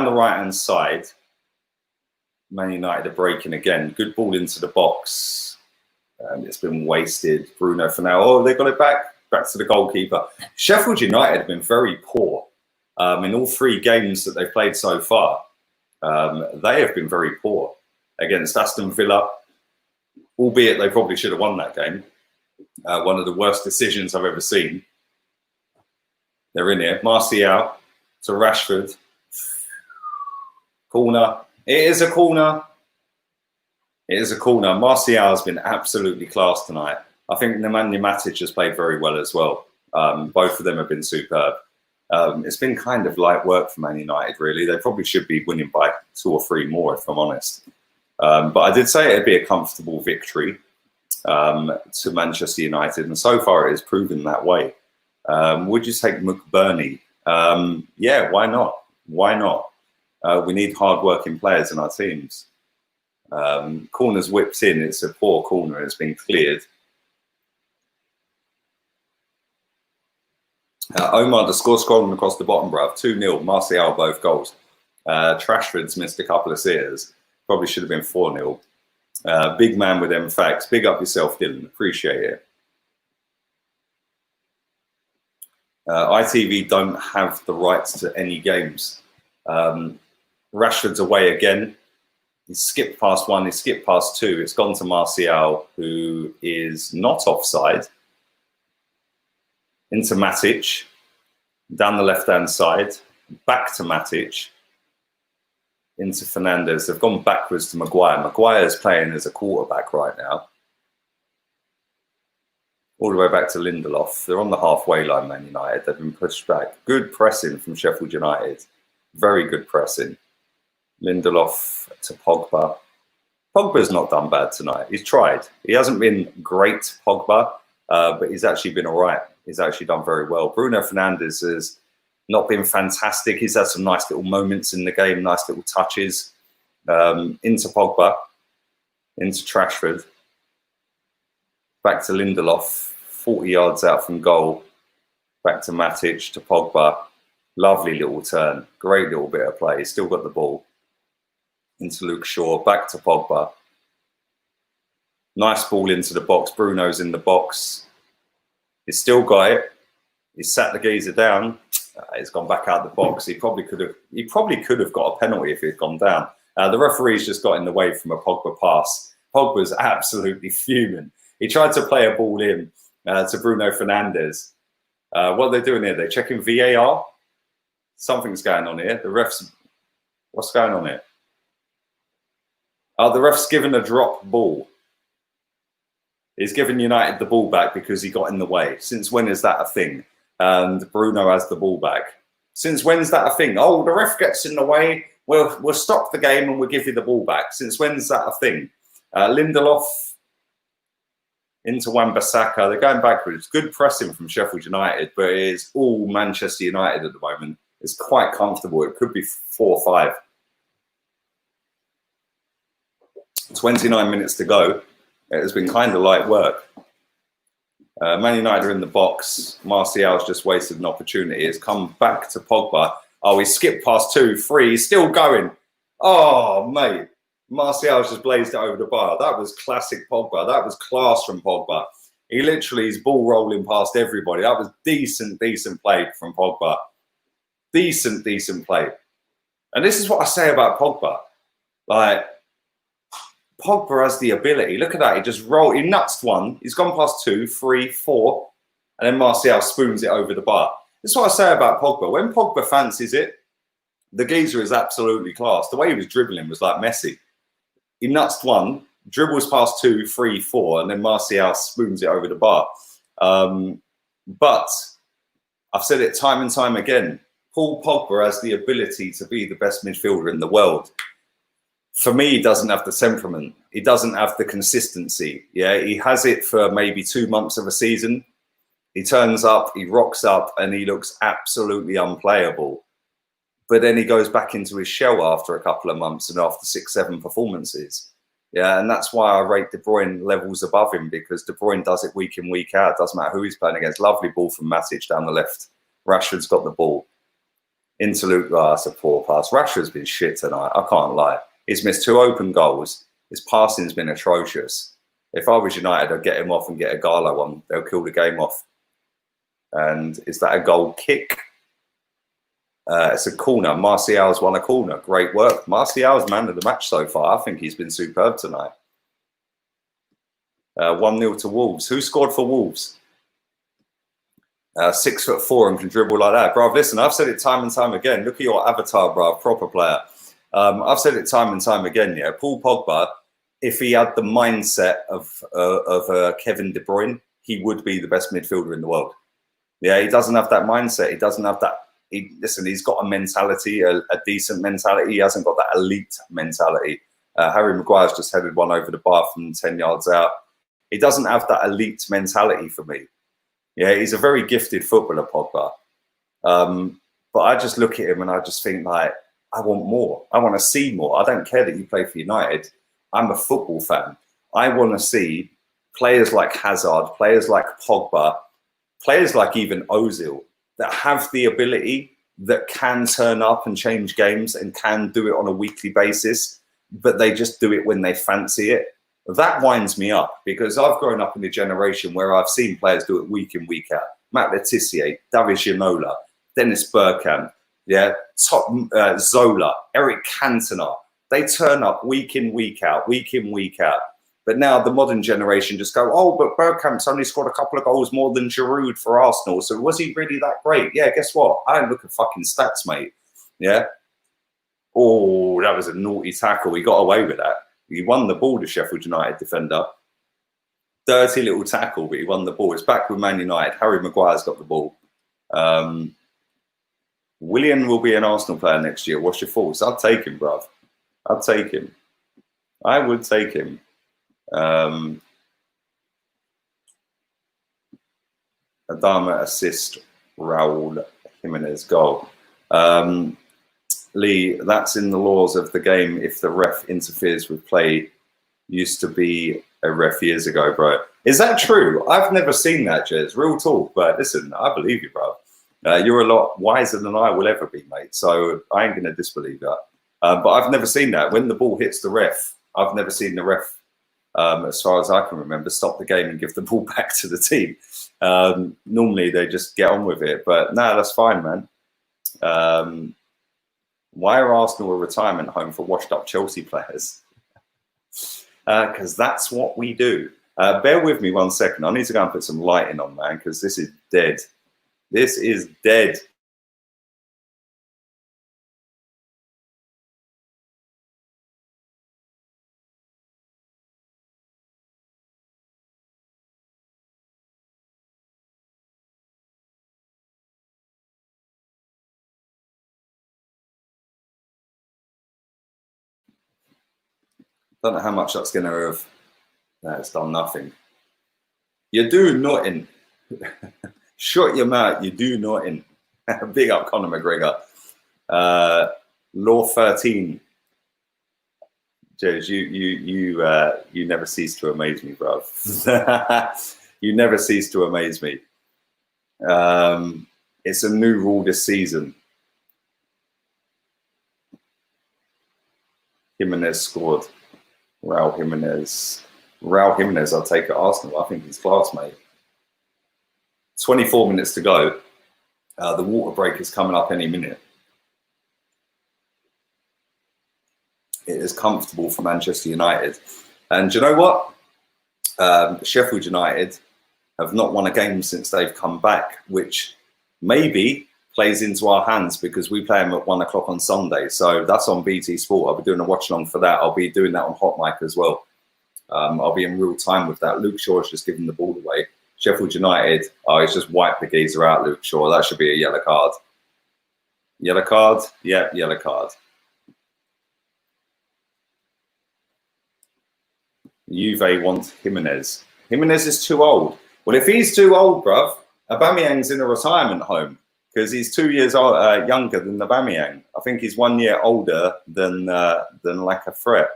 the right-hand side. Man United are breaking again. Good ball into the box. It's been wasted. Bruno Fernandes. Oh, they got it back. Back to the goalkeeper. Sheffield United have been very poor in all 3 games that they've played so far. They have been very poor against Aston Villa, albeit they probably should have won that game. One of the worst decisions I've ever seen. They're in here. Martial to Rashford. Corner. It is a corner. It is a corner. Martial has been absolutely class tonight. I think Nemanja Matic has played very well as well. Both of them have been superb. It's been kind of light work for Man United, really. They probably should be winning by 2 or 3 more, if I'm honest. But I did say it'd be a comfortable victory to Manchester United, and so far it has proven that way. Would you take McBurney? Yeah, why not? Why not? We need hard-working players in our teams. Corner's whipped in. It's a poor corner. It's been cleared. Omar, the score scrolling across the bottom, bruv. 2-0. Martial, both goals. Trashford's missed a couple of sitters. Probably should have been 4-0. Big man with them facts. Big up yourself, Dylan. Appreciate it. ITV don't have the rights to any games. Rashford's away again. He skipped past 1. He skipped past 2. It's gone to Martial, who is not offside. Into Matic. Down the left-hand side. Back to Matic. Into Fernandes. They've gone backwards to Maguire. Maguire's playing as a quarterback right now. All the way back to Lindelof. They're on the halfway line, Man United. They've been pushed back. Good pressing from Sheffield United. Very good pressing. Lindelof to Pogba. Pogba's not done bad tonight. He's tried. He hasn't been great, Pogba, but he's actually been all right. He's actually done very well. Bruno Fernandes has not been fantastic. He's had some nice little moments in the game, nice little touches. Into Pogba, into Rashford, back to Lindelof, 40 yards out from goal, back to Matic, to Pogba. Lovely little turn, great little bit of play. He's still got the ball. Into Luke Shaw, back to Pogba. Nice ball into the box. Bruno's in the box. He's still got it. He's sat the geezer down. He's gone back out the box. He probably could have got a penalty if he'd gone down. The referee's just got in the way from a Pogba pass. Pogba's absolutely fuming. He tried to play a ball in to Bruno Fernandes. What are they doing here? They're checking VAR. Something's going on here. The refs. What's going on here? The ref's given a drop ball. He's given United the ball back because he got in the way. Since when is that a thing? And Bruno has the ball back. Since when's that a thing? Oh, the ref gets in the way. We'll stop the game and we'll give you the ball back. Since when's that a thing? Lindelof into Wan-Bissaka. They're going backwards. Good pressing from Sheffield United, but it is all Manchester United at the moment. It's quite comfortable. It could be 4-5. 29 minutes to go. It has been kind of light work. Man United are in the box. Martial's just wasted an opportunity. It's come back to Pogba. Oh, he skipped past 2, 3. He's still going. Oh, mate. Martial's just blazed it over the bar. That was classic Pogba. That was class from Pogba. He literally is ball rolling past everybody. That was decent play from Pogba. Decent play. And this is what I say about Pogba. Like, Pogba has the ability. Look at that. He just rolled. He nutsed one. He's gone past 2, 3, 4. And then Martial spoons it over the bar. This is what I say about Pogba. When Pogba fancies it, the geezer is absolutely class. The way he was dribbling was like Messi. He nutsed one, dribbles past 2, 3, 4, and then Martial spoons it over the bar. But I've said it time and time again. Paul Pogba has the ability to be the best midfielder in the world. For me, he doesn't have the temperament. He doesn't have the consistency. Yeah, he has it for maybe 2 months of a season. He turns up, he rocks up, and he looks absolutely unplayable. But then he goes back into his shell after a couple of months and after 6, 7 performances. Yeah, and that's why I rate De Bruyne levels above him, because De Bruyne does it week in, week out. Doesn't matter who he's playing against. Lovely ball from Matic down the left. Rashford's got the ball. Interlude, that's a poor pass. Rashford's been shit tonight, I can't lie. He's missed 2 open goals. His passing's been atrocious. If I was United, I'd get him off and get a Garlo on. They'll kill the game off. And is that a goal kick? It's a corner. Martial's won a corner. Great work. Martial's man of the match so far. I think he's been superb tonight. 1-0 to Wolves. Who scored for Wolves? 6'4" and can dribble like that. Bruv, listen, I've said it time and time again. Look at your avatar, bruv. Proper player. I've said it time and time again, yeah. Paul Pogba, if he had the mindset of Kevin De Bruyne, he would be the best midfielder in the world. Yeah, he doesn't have that mindset. He doesn't have that. Listen, he's got a mentality, a decent mentality. He hasn't got that elite mentality. Harry Maguire's just headed one over the bar from 10 yards out. He doesn't have that elite mentality for me. Yeah, he's a very gifted footballer, Pogba. But I just look at him and I just think, like, I want more. I want to see more. I don't care that you play for United. I'm a football fan. I want to see players like Hazard, players like Pogba, players like even Ozil that have the ability, that can turn up and change games and can do it on a weekly basis, but they just do it when they fancy it. That winds me up, because I've grown up in a generation where I've seen players do it week in, week out. Matt Letizia, David Ginola, Dennis Bergkamp, yeah, Zola, Eric Cantona. They turn up week in, week out, week in, week out. But now the modern generation just go, oh, but Bergkamp's only scored a couple of goals more than Giroud for Arsenal. So was he really that great? Yeah, guess what? I don't look at fucking stats, mate. Yeah. Oh, that was a naughty tackle. He got away with that. He won the ball, the Sheffield United defender. Dirty little tackle, but he won the ball. It's back with Man United. Harry Maguire's got the ball. Willian will be an Arsenal player next year. What's your thoughts? I'd take him, bruv. I'd take him. I would take him. Adama assist, Raul Jimenez goal. Lee, that's in the laws of the game. If the ref interferes with play, used to be a ref years ago, bro. Is that true? I've never seen that, Jez. Real talk. But listen, I believe you, bro. You're a lot wiser than I will ever be, mate. So I ain't going to disbelieve that. But I've never seen that. When the ball hits the ref, I've never seen the ref, as far as I can remember, stop the game and give the ball back to the team. Normally, they just get on with it. But no, that's fine, man. Why are Arsenal a retirement home for washed-up Chelsea players? Because that's what we do. Bear with me 1 second. I need to go and put some lighting on, man, because this is dead. This is dead. Don't know how much that's going to have. No, it's done nothing. You do nothing. Shut your mouth. You do nothing. Big up Conor McGregor. Law 13. Jez, you never cease to amaze me, bruv. You never cease to amaze me. It's a new rule this season. Jimenez scored. Raul Jimenez, I'll take it. Arsenal. I think he's class, mate. 24 minutes to go. The water break is coming up any minute. It is comfortable for Manchester United. And do you know what? Sheffield United have not won a game since they've come back, which maybe plays into our hands because we play them at 1 o'clock on Sunday. So that's on BT Sport. I'll be doing a watch along for that. I'll be doing that on HOTMIC as well. I'll be in real time with that. Luke Shaw's just given the ball away. Sheffield United, he's just wiped the geezer out, Luke Shaw. That should be a yellow card. Yellow card? Yeah, yellow card. Juve wants Jimenez. Jimenez is too old. Well, if he's too old, bruv, Aubameyang's in a retirement home because he's 2 years younger than Aubameyang. I think he's 1 year older than Lacazette.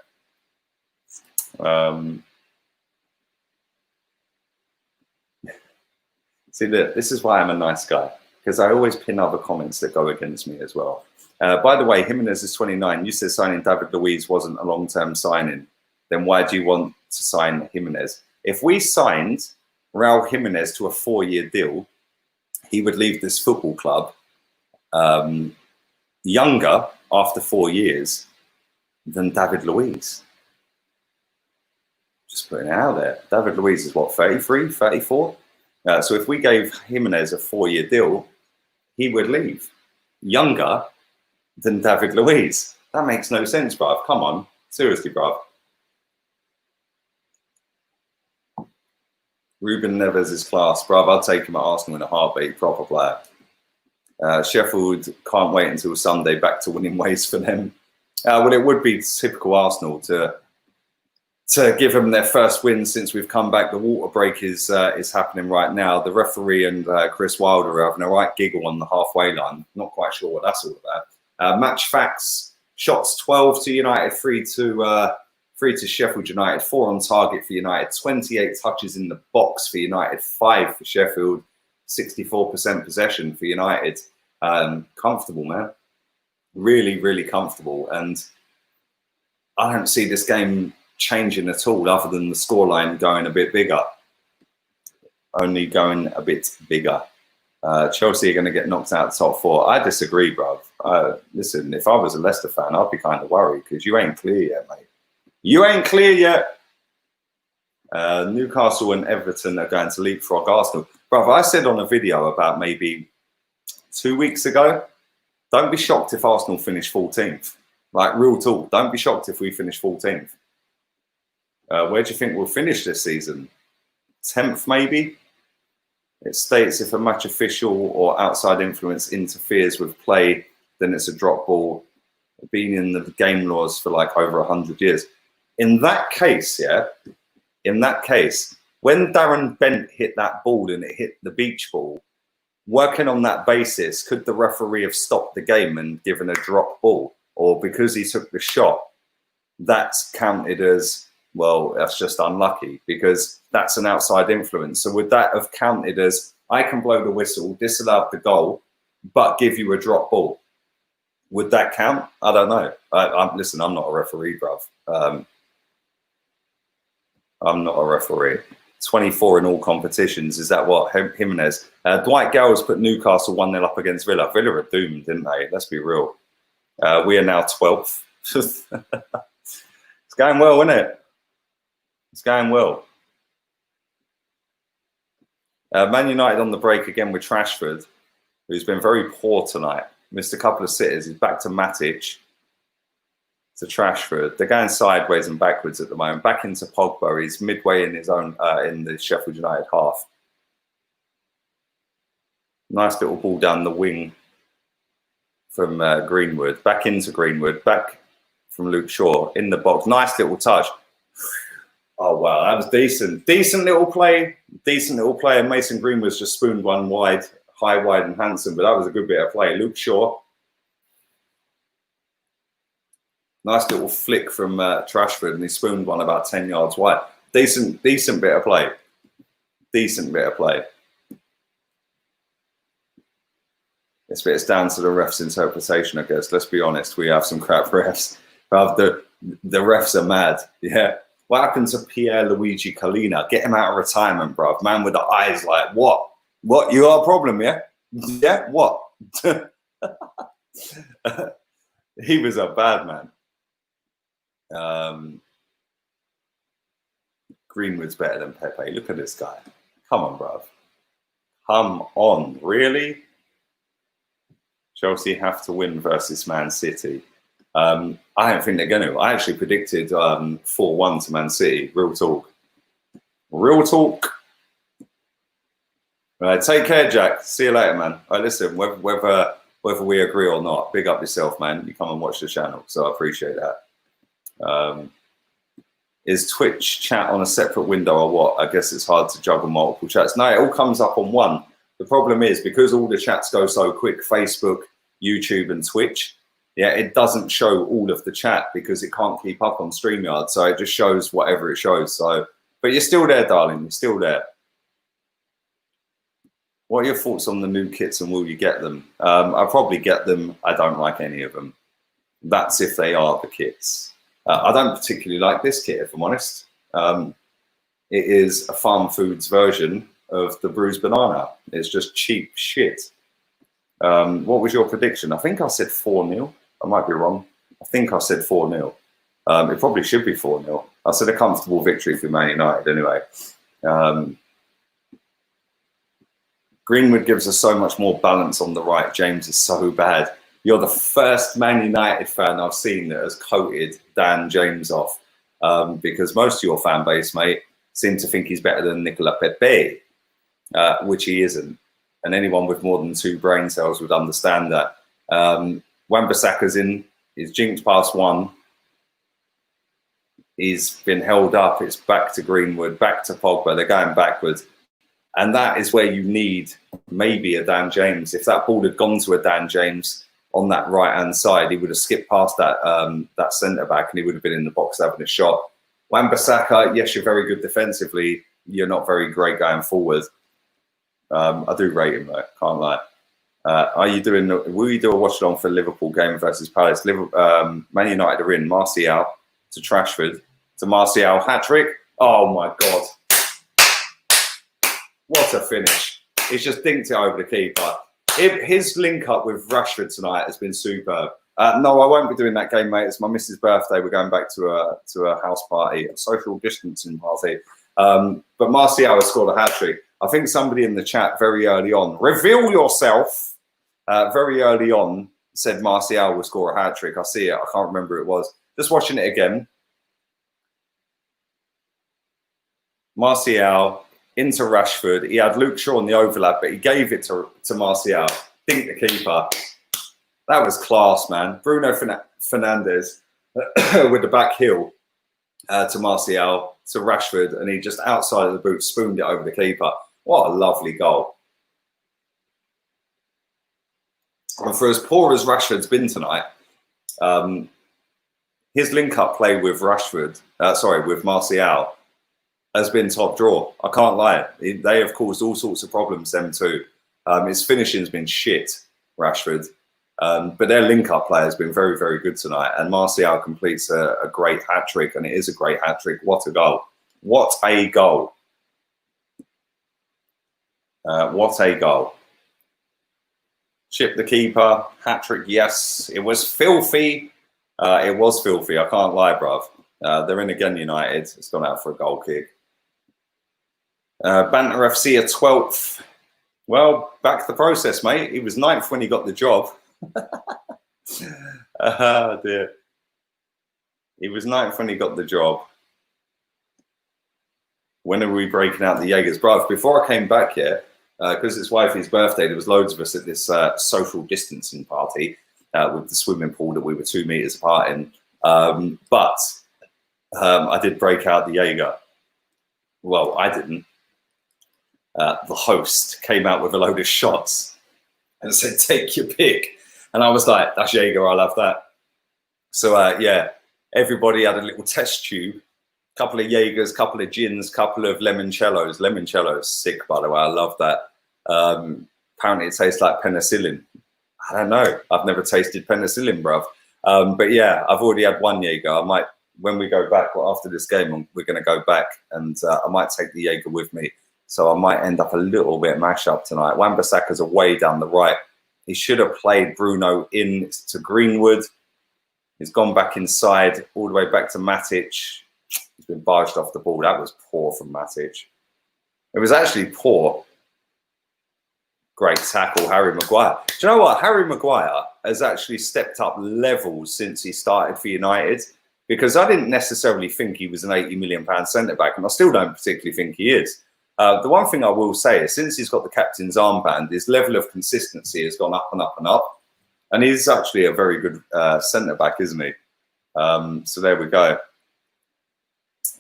See, look, this is why I'm a nice guy, because I always pin other comments that go against me as well. By the way, Jimenez is 29. You said signing David Luiz wasn't a long-term signing. Then why do you want to sign Jimenez? If we signed Raul Jimenez to a 4-year deal, he would leave this football club younger after 4 years than David Luiz. Just putting it out there. David Luiz is what, 33, 34? So if we gave Jimenez a 4-year deal, he would leave younger than David Luiz. That makes no sense, bruv. Come on. Seriously, bruv. Ruben Neves is class, bruv. I'd take him at Arsenal in a heartbeat. Proper player. Sheffield can't wait until Sunday. Back to winning ways for them. Well, it would be typical Arsenal to give them their first win since we've come back. The water break is happening right now. The referee and Chris Wilder are having a right giggle on the halfway line. Not quite sure what that's all about. Match facts: shots 12 to United, 3 to Sheffield United, 4 on target for United, 28 touches in the box for United, 5 for Sheffield, 64% possession for United. Comfortable, man. Really, really comfortable. And I don't see this game changing at all, other than the scoreline going a bit bigger. Only going a bit bigger. Chelsea are going to get knocked out of the top 4. I disagree, bruv. Listen, if I was a Leicester fan, I'd be kind of worried because you ain't clear yet, mate. You ain't clear yet. Newcastle and Everton are going to leapfrog Arsenal. Bruv, I said on a video about maybe 2 weeks ago, don't be shocked if Arsenal finish 14th. Like, real talk. Don't be shocked if we finish 14th. Where do you think we'll finish this season? 10th, maybe? It states if a match official or outside influence interferes with play, then it's a drop ball. Been in the game laws for like over 100 years. In that case, yeah, in that case, when Darren Bent hit that ball and it hit the beach ball, working on that basis, could the referee have stopped the game and given a drop ball? Or because he took the shot, that's counted as, well, that's just unlucky because that's an outside influence. So would that have counted as, I can blow the whistle, disallow the goal, but give you a drop ball? Would that count? I don't know. Listen, I'm not a referee, bruv. I'm not a referee. 24 in all competitions. Is that what? Jimenez. Dwight Gales put Newcastle 1-0 up against Villa. Villa are doomed, didn't they? Let's be real. We are now 12th. It's going well, isn't it? It's going well. Man United on the break again with Rashford, who's been very poor tonight. Missed a couple of sitters. He's back to Matic. To Rashford. They're going sideways and backwards at the moment. Back into Pogba. He's midway in his own in the Sheffield United half. Nice little ball down the wing from Greenwood. Back into Greenwood. Back from Luke Shaw in the box. Nice little touch. Oh wow, that was decent. Decent little play. Decent little play. And Mason Greenwood's just spooned one wide, high, wide, and handsome. But that was a good bit of play. Luke Shaw. Nice little flick from Rashford, and he spooned one about 10 yards wide. Decent bit of play. Decent bit of play. It's down to the ref's interpretation, I guess. Let's be honest, we have some crap refs. The refs are mad. Yeah. What happened to Pierluigi Collina? Get him out of retirement, bruv. Man with the eyes like, what? What? You got a problem, yeah? Yeah? What? He was a bad man. Greenwood's better than Pepe. Look at this guy. Come on, bruv. Come on. Really? Chelsea have to win versus Man City. I don't think they're going to. I actually predicted 4-1 to Man City. Real talk. Real talk. All right, take care, Jack. See you later, man. All right, listen, whether we agree or not, big up yourself, man. You come and watch the channel, so I appreciate that. Is Twitch chat on a separate window or what? I guess it's hard to juggle multiple chats. No, it all comes up on one. The problem is, because all the chats go so quick, Facebook, YouTube and Twitch, yeah, it doesn't show all of the chat because it can't keep up on StreamYard. So it just shows whatever it shows. So, but you're still there, darling. You're still there. What are your thoughts on the new kits and will you get them? I'll probably get them. I don't like any of them. That's if they are the kits. I don't particularly like this kit, if I'm honest. It is a Farm Foods version of the bruised banana. It's just cheap shit. What was your prediction? I think I said 4-0. I might be wrong. I think I said 4-0. It probably should be 4-0. I said a comfortable victory for Man United anyway. Greenwood gives us so much more balance on the right. James is so bad. You're the first Man United fan I've seen that has quoted Dan James off, because most of your fan base, mate, seem to think he's better than Nicola Pepe, which he isn't. And anyone with more than 2 brain cells would understand that. Wan-Bissaka's in, he's jinked past 1. He's been held up. It's back to Greenwood, back to Pogba. They're going backwards. And that is where you need maybe a Dan James. If that ball had gone to a Dan James on that right-hand side, he would have skipped past that that centre-back and he would have been in the box having a shot. Wan-Bissaka, yes, you're very good defensively. You're not very great going forward. I do rate him, though. Can't lie. Will you do a watch-along for Liverpool game versus Palace? Man United are in. Martial to Rashford to Martial. Hat-trick. Oh, my God. What a finish. He's just dinked it over the keeper. His link-up with Rashford tonight has been superb. No, I won't be doing that game, mate. It's my missus' birthday. We're going back to a house party, a social distancing party. But Martial has scored a hat-trick. I think somebody in the chat very early on, reveal yourself, very early on said Martial will score a hat-trick. I see it. I can't remember who it was. Just watching it again. Martial into Rashford. He had Luke Shaw in the overlap, but he gave it to Martial. Think the keeper. That was class, man. Bruno Fernandes with the back heel to Martial, to Rashford, and he just outside of the boot spooned it over the keeper. What a lovely goal. And for as poor as Rashford's been tonight, his link-up play with Rashford, with Martial, has been top draw. I can't lie. They have caused all sorts of problems, them too. His finishing's been shit, Rashford. But their link-up play has been very, very good tonight. And Martial completes a great hat-trick, and it is a great hat-trick. What a goal. What a goal. What a goal. Chip the keeper. Hat-trick, yes. It was filthy. It was filthy. I can't lie, bruv. They're in again, United. It's gone out for a goal kick. Banter FC a 12th. Well, back the process, mate. He was 9th when he got the job. Oh, dear. He was 9th when he got the job. When are we breaking out the Jaegers? Bruv, before I came back here, because it's wifey's birthday, there was loads of us at this social distancing party with the swimming pool that we were 2 meters apart in. But I did break out the Jaeger. Well, I didn't. The host came out with a load of shots and said, take your pick. And I was like, that's Jaeger, I love that. So yeah, everybody had a little test tube, couple of Jaegers, couple of gins, couple of limoncellos. Limoncello's sick, by the way. I love that. Apparently it tastes like penicillin. I don't know. I've never tasted penicillin, bruv. But yeah, I've already had one Jaeger. I might, when we go back, well, after this game, we're going to go back, and I might take the Jaeger with me. So I might end up a little bit mash up tonight. Wan-Bissaka's away down the right. He should have played Bruno in to Greenwood. He's gone back inside, all the way back to Matic. He's been barged off the ball. That was poor from Matic. It was actually poor. Great tackle, Harry Maguire. Do you know what? Harry Maguire has actually stepped up levels since he started for United, because I didn't necessarily think he was an £80 million centre-back, and I still don't particularly think he is. The one thing I will say is, since he's got the captain's armband, his level of consistency has gone up and up and up. And he's actually a very good centre-back, isn't he? So there we go.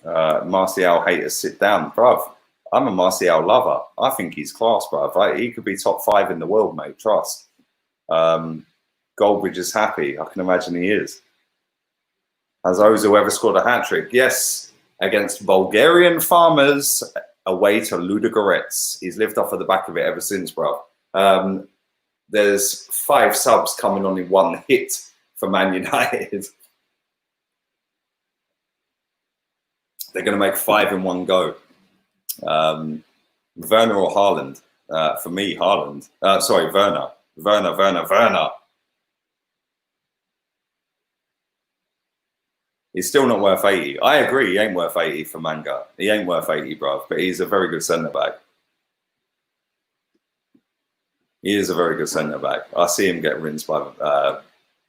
Martial haters, sit down. Bruv, I'm a Martial lover. I think he's class, bruv. Right? He could be top 5 in the world, mate. Trust. Goldbridge is happy. I can imagine he is. Has Ozil ever scored a hat-trick? Yes, against Bulgarian Farmers, away to Ludogorets. He's lived off of the back of it ever since, bruv. There's 5 subs coming on in one hit for Man United. They're going to make 5 in one go. Werner or Haaland? For me, Haaland. Sorry, Werner. Werner. He's still not worth 80. I agree, he ain't worth 80 for Manga. He ain't worth 80, bruv, but he's a very good centre-back. He is a very good centre-back. I see him get rinsed by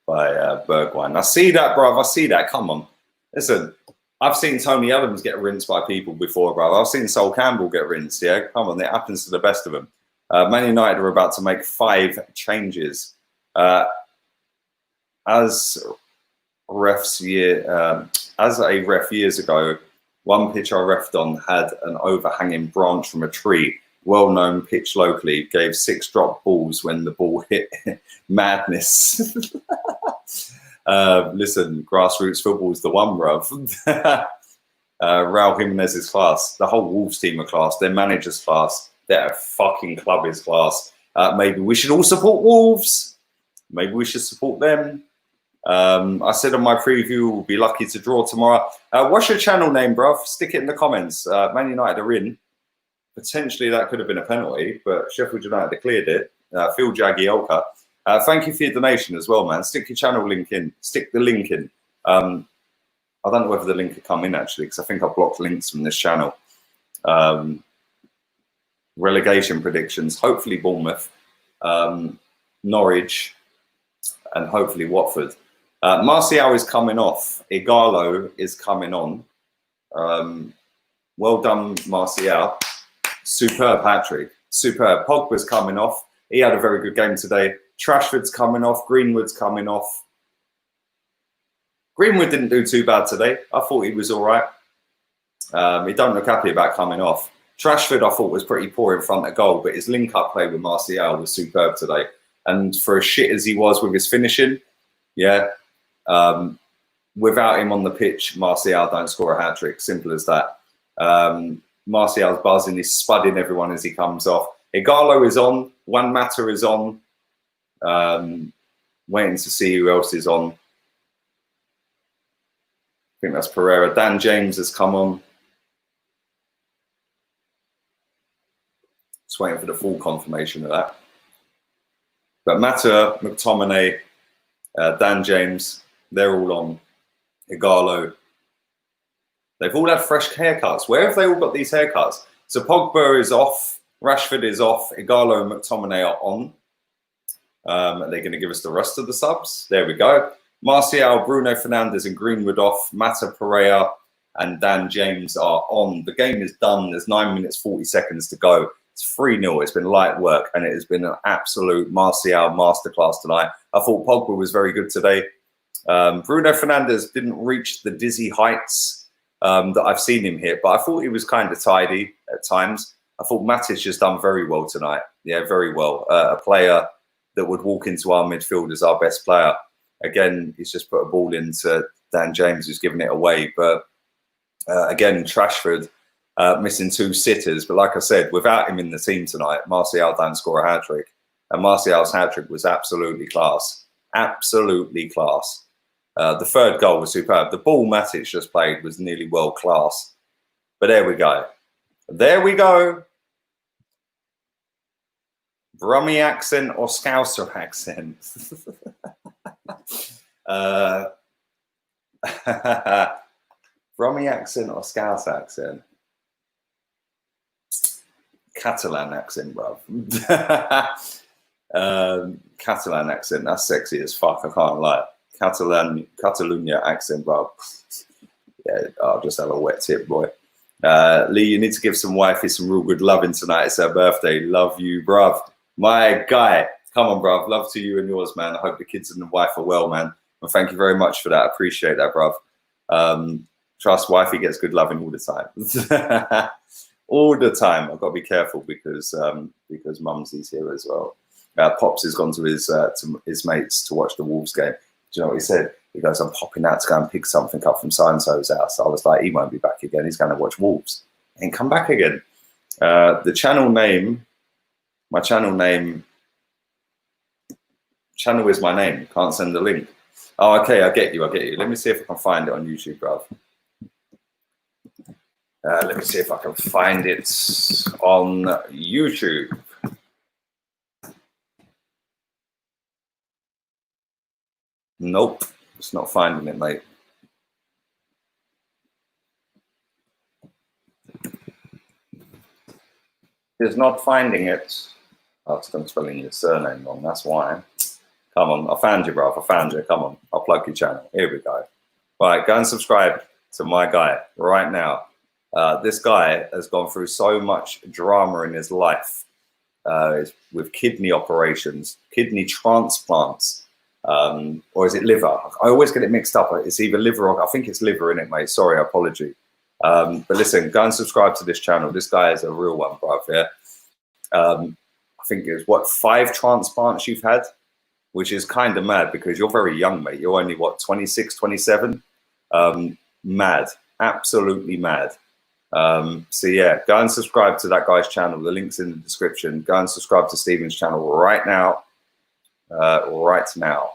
Bergwijn. I see that, bruv. I see that. Come on. Listen, I've seen Tony Adams get rinsed by people before, bruv. I've seen Sol Campbell get rinsed, yeah? Come on, it happens to the best of them. Man United are about to make 5 changes. As a ref years ago, one pitch I refed on had an overhanging branch from a tree. Well-known pitch locally, gave 6 drop balls when the ball hit. Madness. Listen, grassroots football is the one, bruv. Raul Jimenez is class. The whole Wolves team are class. Their manager's class. Their fucking club is class. Maybe we should all support Wolves. Maybe we should support them. I said on my preview, we'll be lucky to draw tomorrow. What's your channel name, bruv? Stick it in the comments. Man United are in. Potentially that could have been a penalty, but Sheffield United cleared it. Phil Jagielka. Thank you for your donation as well, man. Stick your channel link in. Stick the link in. I don't know whether the link will come in, actually, because I think I've blocked links from this channel. Relegation predictions. Hopefully Bournemouth, Norwich, and hopefully Watford. Martial is coming off. Igalo is coming on. Well done, Martial. Superb hat-trick. Superb. Pogba's coming off. He had a very good game today. Rashford's coming off. Greenwood's coming off. Greenwood didn't do too bad today. I thought he was all right. He don't look happy about coming off. Rashford, I thought, was pretty poor in front of goal, but his link-up play with Martial was superb today. And for as shit as he was with his finishing, yeah, without him on the pitch, Martial don't score a hat-trick. Simple as that. Martial's buzzing, he's spudding everyone as he comes off. Igalo is on. Juan Mata is on. Waiting to see who else is on. I think that's Pereira. Dan James has come on. Just waiting for the full confirmation of that. But Mata, McTominay, Dan James, they're all on. Igalo. They've all had fresh haircuts. Where have they all got these haircuts? So Pogba is off. Rashford is off. Igalo and McTominay are on. Are they going to give us the rest of the subs? There we go. Martial, Bruno Fernandes and Greenwood off. Mata, Pereira and Dan James are on. The game is done. There's 9 minutes, 40 seconds to go. It's 3-0. It's been light work and it has been an absolute Martial masterclass tonight. I thought Pogba was very good today. Bruno Fernandes didn't reach the dizzy heights that I've seen him hit, but I thought he was kind of tidy at times. I thought Matic has done very well tonight. Yeah, very well. A player that would walk into our midfield as our best player. Again, he's just put a ball into Dan James, who's giving it away. But again, Rashford missing 2 sitters. But like I said, without him in the team tonight, Martial don't score a hat-trick. And Martial's hat-trick was absolutely class. Absolutely class. The third goal was superb. The ball Matic just played was nearly world-class. But there we go. There we go. Brummie accent or Scouser accent? Brummie accent or Scouse accent? Catalan accent, bruv. Catalan accent, that's sexy as fuck, I can't lie. Catalunya accent, bruv. Yeah, I'll just have a wet tip, boy. Lee, you need to give some wifey some real good loving tonight. It's her birthday. Love you, bruv. My guy. Come on, bruv. Love to you and yours, man. I hope the kids and the wife are well, man. And thank you very much for that. I appreciate that, bruv. Trust wifey gets good loving all the time. All the time. I've got to be careful because Mumsy's here as well. Pops has gone to his mates to watch the Wolves game. Do you know what he said? He goes, I'm popping out to go and pick something up from so-and-so's house. I was like, he won't be back again. He's going to watch Wolves and come back again. The channel name, my channel name, channel is my name. Can't send the link. Oh, okay, I get you. Let me see if I can find it on YouTube, bruv. Let me see if I can find it on YouTube. Nope, it's not finding it, mate. It's not finding it. Oh, I'm spelling your surname wrong, that's why. Come on, I found you, bro. I found you. Come on, I'll plug your channel. Here we go. All right, go and subscribe to my guy right now. This guy has gone through so much drama in his life with kidney operations, kidney transplants. Or is it liver? I always get it mixed up. It's either liver or I think it's liver in it, mate. Sorry, apology. But listen, go and subscribe to this channel. This guy is a real one, bruv. Yeah. I think it's 5 transplants you've had, which is kind of mad because you're very young, mate. You're only 26, 27. Mad, absolutely mad. So yeah, go and subscribe to that guy's channel. The link's in the description. Go and subscribe to Stephen's channel right now. Right now.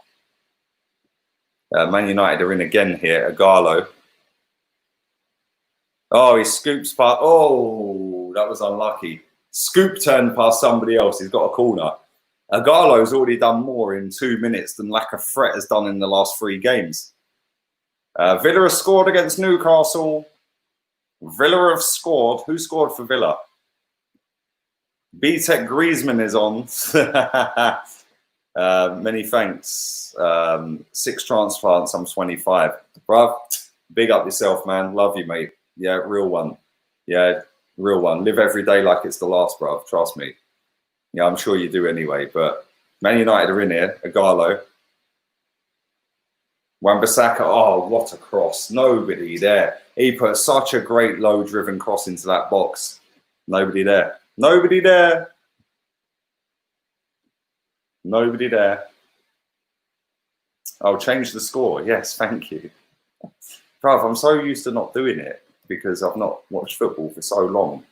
Man United are in again here. Agallo. Oh, he scoops past. Oh, that was unlucky. Scoop turned past somebody else. He's got a corner. Agallo's already done more in 2 minutes than Lack of Threat has done in the last 3 games. Villa has scored against Newcastle. Villa have scored. Who scored for Villa? B-Tech Griezmann is on. Many thanks. 6 transplants. I'm 25. Bruv, big up yourself, man. Love you, mate. Yeah, real one. Yeah, real one. Live every day like it's the last, bruv. Trust me. Yeah, I'm sure you do anyway. But Man United are in here. Agallo. Wan-Bissaka. Oh, what a cross. Nobody there. He put such a great low-driven cross into that box. Nobody there. Nobody there. Nobody there. I'll change the score. Yes, thank you. Bruv, I'm so used to not doing it because I've not watched football for so long.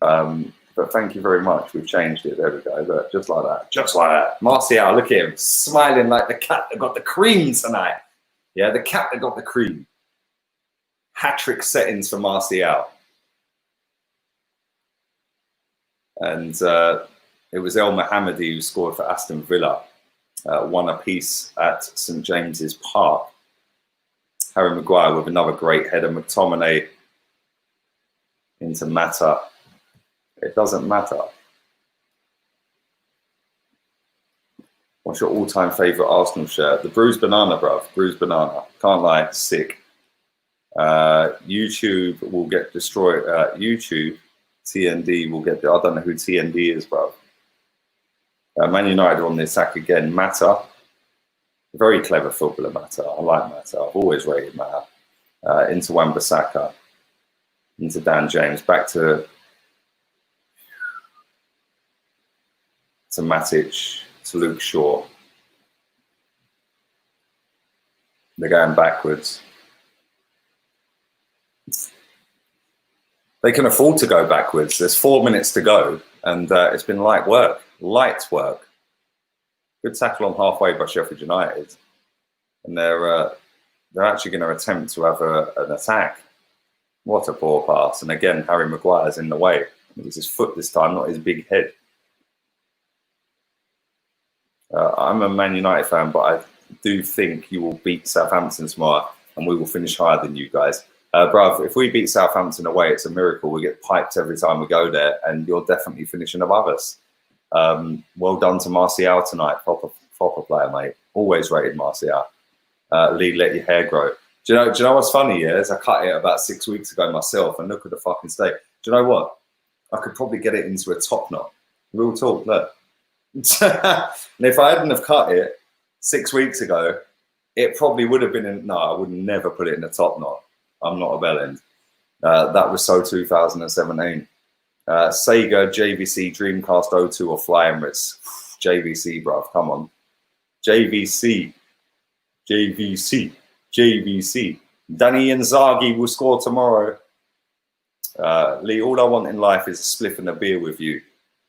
But thank you very much. We've changed it. There we go. But just like that. Just like that. Martial, look at him. Smiling like the cat that got the cream tonight. Yeah, the cat that got the cream. Hat-trick settings for Martial. And it was El Mohammadi who scored for Aston Villa. 1 apiece at St James's Park. Harry Maguire with another great header. McTominay into Mata. It doesn't matter. What's your all-time favourite Arsenal shirt? The Bruised Banana, bruv. Bruised Banana. Can't lie. Sick. YouTube will get destroyed. YouTube, TND will get... I don't know who TND is, bruv. Man United on the attack again. Mata. Very clever footballer, Mata. I like Mata. I've always rated Mata. Into Wan-Bissaka. Into Dan James. Back to Matic. To Luke Shaw. They're going backwards. They can afford to go backwards. There's 4 minutes to go, and it's been light work. Good tackle on halfway by Sheffield United, and they're actually going to attempt to have an attack. What a poor pass! And again, Harry Maguire's in the way. It was his foot this time, not his big head. I'm a Man United fan, but I do think you will beat Southampton tomorrow, and we will finish higher than you guys. Bruv, if we beat Southampton away, it's a miracle. We get piped every time we go there, and you're definitely finishing above us. Well done to Martial tonight. Proper player, mate. Always rated Martial. Lee, let your hair grow. Do you know what's funny? Yeah, is I cut it about 6 weeks ago myself, and look at the fucking state. Do you know what? I could probably get it into a top knot. Real talk, look. And if I hadn't have cut it 6 weeks ago, it probably would have been in. No, I would never put it in a top knot. I'm not a bellend. That was so 2017. Sega, JVC, Dreamcast, O2, or Fly Emirates. JVC, bruv, come on. JVC. Danny Inzaghi will score tomorrow. Lee, all I want in life is a spliff and a beer with you.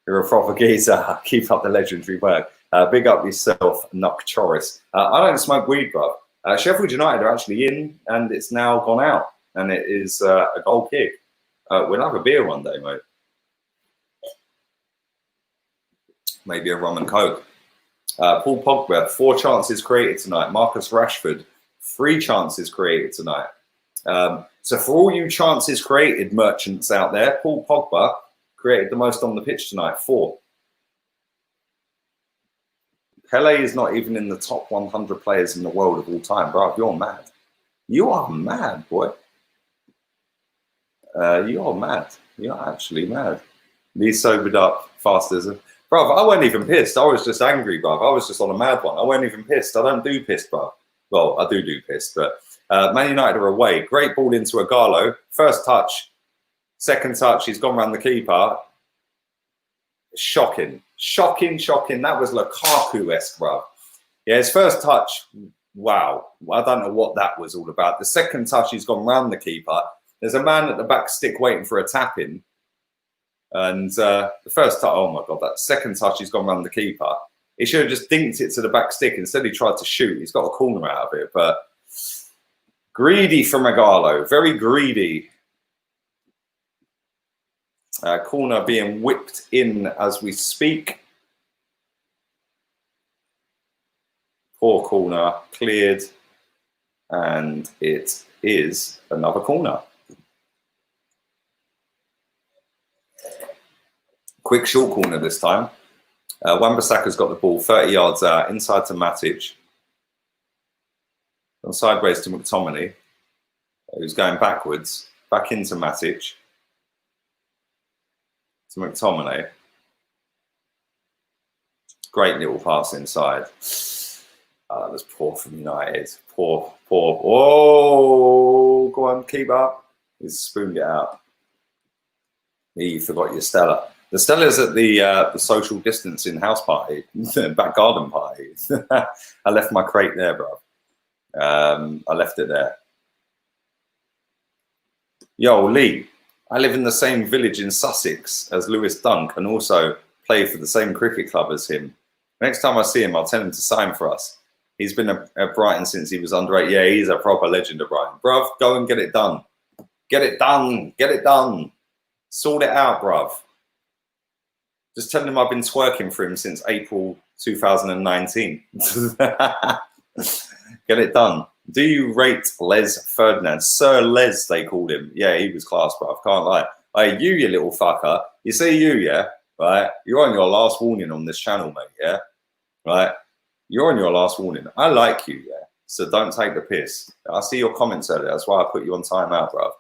You're a proper geezer. Keep up the legendary work. Big up yourself, Nuck Choris. I don't smoke weed, bruv. Sheffield United are actually in, and it's now gone out, and it is a goal kick. We'll have a beer one day, mate. Maybe a rum and coke. Paul Pogba, 4 chances created tonight. Marcus Rashford, 3 chances created tonight. So for all you chances created merchants out there, Paul Pogba created the most on the pitch tonight, 4. Pele is not even in the top 100 players in the world of all time, bro. You're mad. You are mad, boy. You're mad. You're actually mad. Lee sobered up fast as a... Bro, I wasn't even pissed. I was just angry, bro. I was just on a mad one. I wasn't even pissed. I don't do pissed, bro. Well, I do pissed, but Man United are away. Great ball into Agallo. First touch. Second touch. He's gone round the keeper. Shocking. That was Lukaku-esque, bro. Yeah, his first touch, wow. I don't know what that was all about. The second touch, he's gone round the keeper. There's a man at the back stick waiting for a tap-in. And the first touch, oh my God, that second touch, he's gone round the keeper. He should have just dinked it to the back stick. Instead, he tried to shoot. He's got a corner out of it. But greedy from Agallo. Very greedy. Corner being whipped in as we speak. Poor corner, cleared, and it is another corner. Quick short corner this time. Wan-Bissaka's got the ball 30 yards out, inside to Matic. Gone sideways to McTominay, who's going backwards, back into Matic. To McTominay. Great little pass inside. That was poor from United. Poor. Oh, go on, keep up. He's spooned it out. You forgot your Stella. The Stella's at the social distancing house party, back garden party. I left my crate there, bro. I left it there. Yo, Lee. I live in the same village in Sussex as Lewis Dunk and also play for the same cricket club as him. Next time I see him, I'll tell him to sign for us. He's been at Brighton since he was under 8. Yeah, he's a proper legend of Brighton. Bruv, go and get it done. Get it done. Get it done. Sort it out, bruv. Just tell him I've been twerking for him since April 2019. Get it done. Do you rate Les Ferdinand? Sir Les, they called him. Yeah, he was class, bruv. Can't lie. Hey, you little fucker. You see you, yeah? Right? You're on your last warning on this channel, mate, yeah? Right? You're on your last warning. I like you, yeah? So don't take the piss. I see your comments earlier. That's why I put you on timeout, bruv.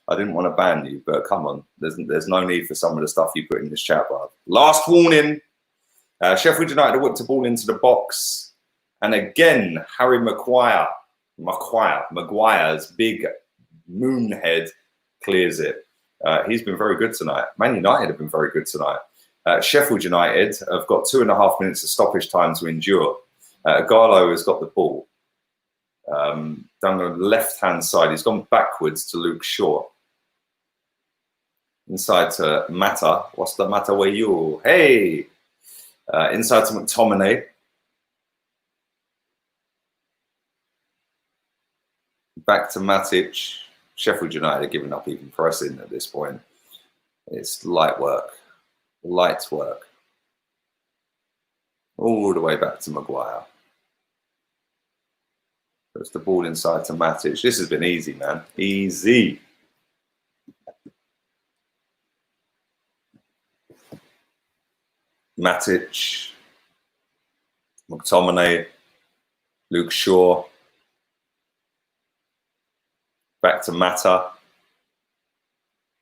I didn't want to ban you, but come on. There's no need for some of the stuff you put in this chat, bruv. Last warning. Sheffield United whipped the ball into the box. And again, Harry Maguire's big moon head clears it. He's been very good tonight. Man United have been very good tonight. Sheffield United have got 2.5 minutes of stoppage time to endure. Garlo has got the ball. Down the left-hand side, he's gone backwards to Luke Shaw. Inside to Mata. What's the matter with you? Hey! Inside to McTominay. Back to Matic. Sheffield United are giving up even pressing at this point. It's light work. Light work. All the way back to Maguire. Puts the ball inside to Matic. This has been easy, man. Easy. Matic, McTominay, Luke Shaw, back to Mata.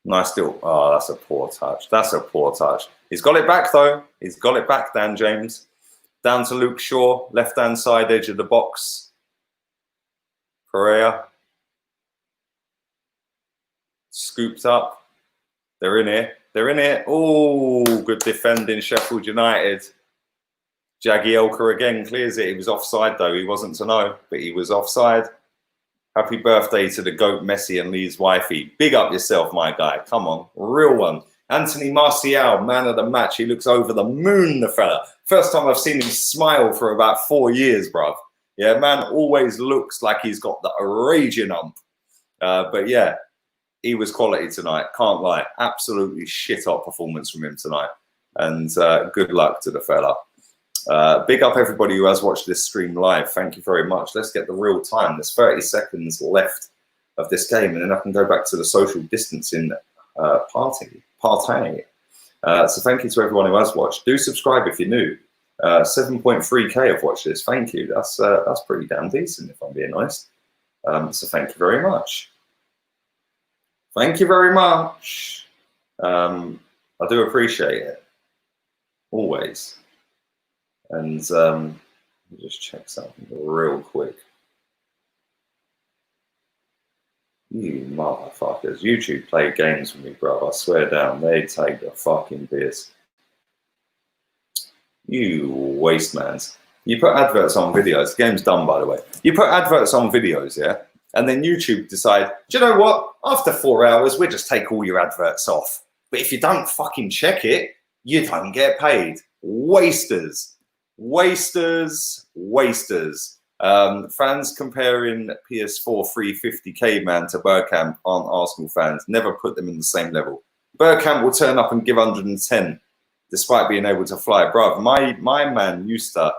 Nice little, oh, that's a poor touch. That's a poor touch. He's got it back though. He's got it back, Dan James. Down to Luke Shaw, left-hand side edge of the box. Pereira. Scooped up. They're in here. They're in it. Oh, good defending, Sheffield United. Jagielka again clears it. He was offside, though. He wasn't to know, but he was offside. Happy birthday to the GOAT Messi and Lee's wifey. Big up yourself, my guy. Come on. Real one. Anthony Martial, man of the match. He looks over the moon, the fella. First time I've seen him smile for about 4 years, bruv. Yeah, man always looks like he's got the raging ump. But yeah. He was quality tonight, can't lie. Absolutely shit hot performance from him tonight. And good luck to the fella. Big up everybody who has watched this stream live. Thank you very much. Let's get the real time. There's 30 seconds left of this game, and then I can go back to the social distancing party. So thank you to everyone who has watched. Do subscribe if you're new. 7.3K have watched this. Thank you. That's pretty damn decent, if I'm being honest. So thank you very much. Thank you very much. I do appreciate it. Always. And let me just check something real quick. You motherfuckers. YouTube play games with me, bro. I swear down. They take the fucking piss. You waste mans. You put adverts on videos. The game's done, by the way. You put adverts on videos, yeah? And then YouTube decide, do you know what? After 4 hours, we'll just take all your adverts off. But if you don't fucking check it, you don't get paid. Wasters. Wasters. Wasters. Fans comparing PS4 350k man to Bergkamp aren't Arsenal fans. Never put them in the same level. Bergkamp will turn up and give 110 despite being able to fly. Bruv, my man used to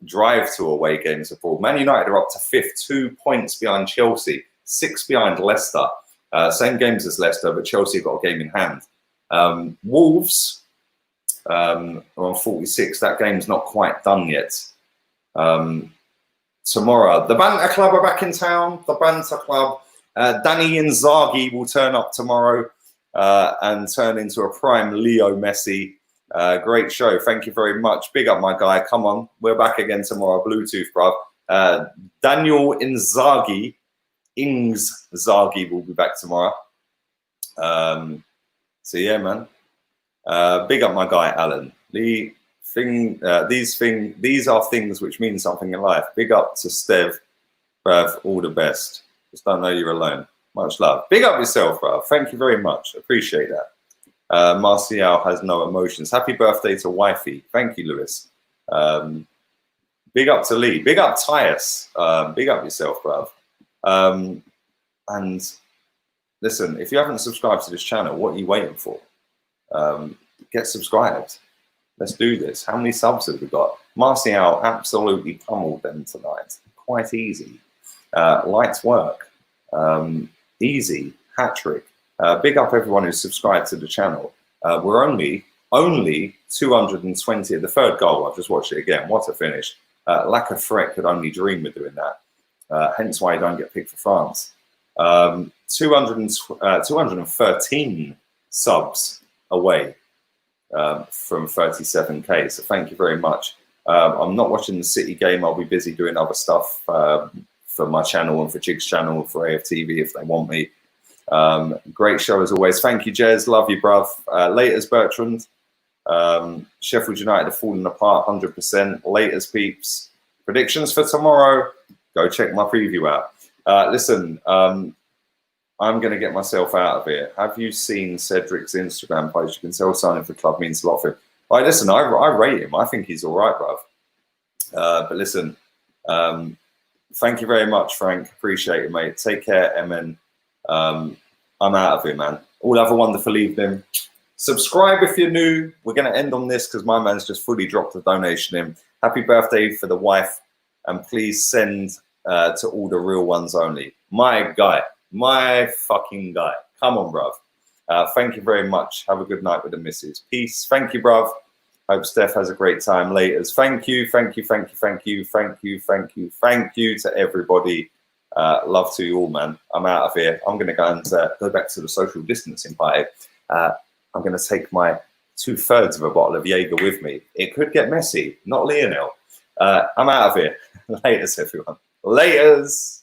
drive to away games abroad. Man United are up to 5th, 2 points behind Chelsea, 6 behind Leicester. Same games as Leicester, but Chelsea have got a game in hand. Wolves are on 46. That game's not quite done yet. Tomorrow, the Banter Club are back in town. The Banter Club. Danny Inzaghi will turn up tomorrow and turn into a prime Leo Messi. Great show. Thank you very much. Big up, my guy. Come on. We're back again tomorrow. Bluetooth, bruv. Daniel Inzaghi. Zaghi will be back tomorrow. So, yeah, man. Big up, my guy, Alan. These are things which mean something in life. Big up to Stev. Bruv, all the best. Just don't know you're alone. Much love. Big up yourself, bruv. Thank you very much. Appreciate that. Martial has no emotions. Happy birthday to wifey. Thank you, Lewis. Big up to Lee. Big up Tyus. Big up yourself, bruv. And listen, if you haven't subscribed to this channel, what are you waiting for? Get subscribed. Let's do this. How many subs have we got? Martial absolutely pummeled them tonight. Quite easy. Light work. Easy. Hat-trick. Big up everyone who's subscribed to the channel. We're only 220 at the third goal. I've just watched it again. What a finish. Lack of threat could only dream of doing that. Hence why you don't get picked for France. 213 subs away from 37k. So thank you very much. I'm not watching the City game. I'll be busy doing other stuff for my channel and for Jig's channel, for AFTV if they want me. Great show as always. Thank you, Jez. Love you, bruv. Laters, Bertrand. Sheffield United are falling apart 100%. Laters, peeps. Predictions for tomorrow. go check my preview out. Listen, I'm going to get myself out of here. Have you seen Cedric's Instagram post? You can tell signing for the club means a lot for him. All right, listen, I rate him. I think he's all right, bruv. But listen, thank you very much, Frank. Appreciate it, mate. Take care, MN. I'm out of here, man. All have a wonderful evening. Subscribe if you're new. We're going to end on this because my man's just fully dropped a donation in. Happy birthday for the wife. And please send to all the real ones only. My guy. My fucking guy. Come on, bruv. Thank you very much. Have a good night with the missus. Peace. Thank you, bruv. Hope Steph has a great time later. Thank you, thank you, thank you, thank you, thank you, thank you, thank you to everybody. Love to you all, man. I'm out of here. I'm going to go and go back to the social distancing party. I'm going to take my 2/3 of a bottle of Jaeger with me. It could get messy. Not Lionel. I'm out of here. Laters, everyone. Laters.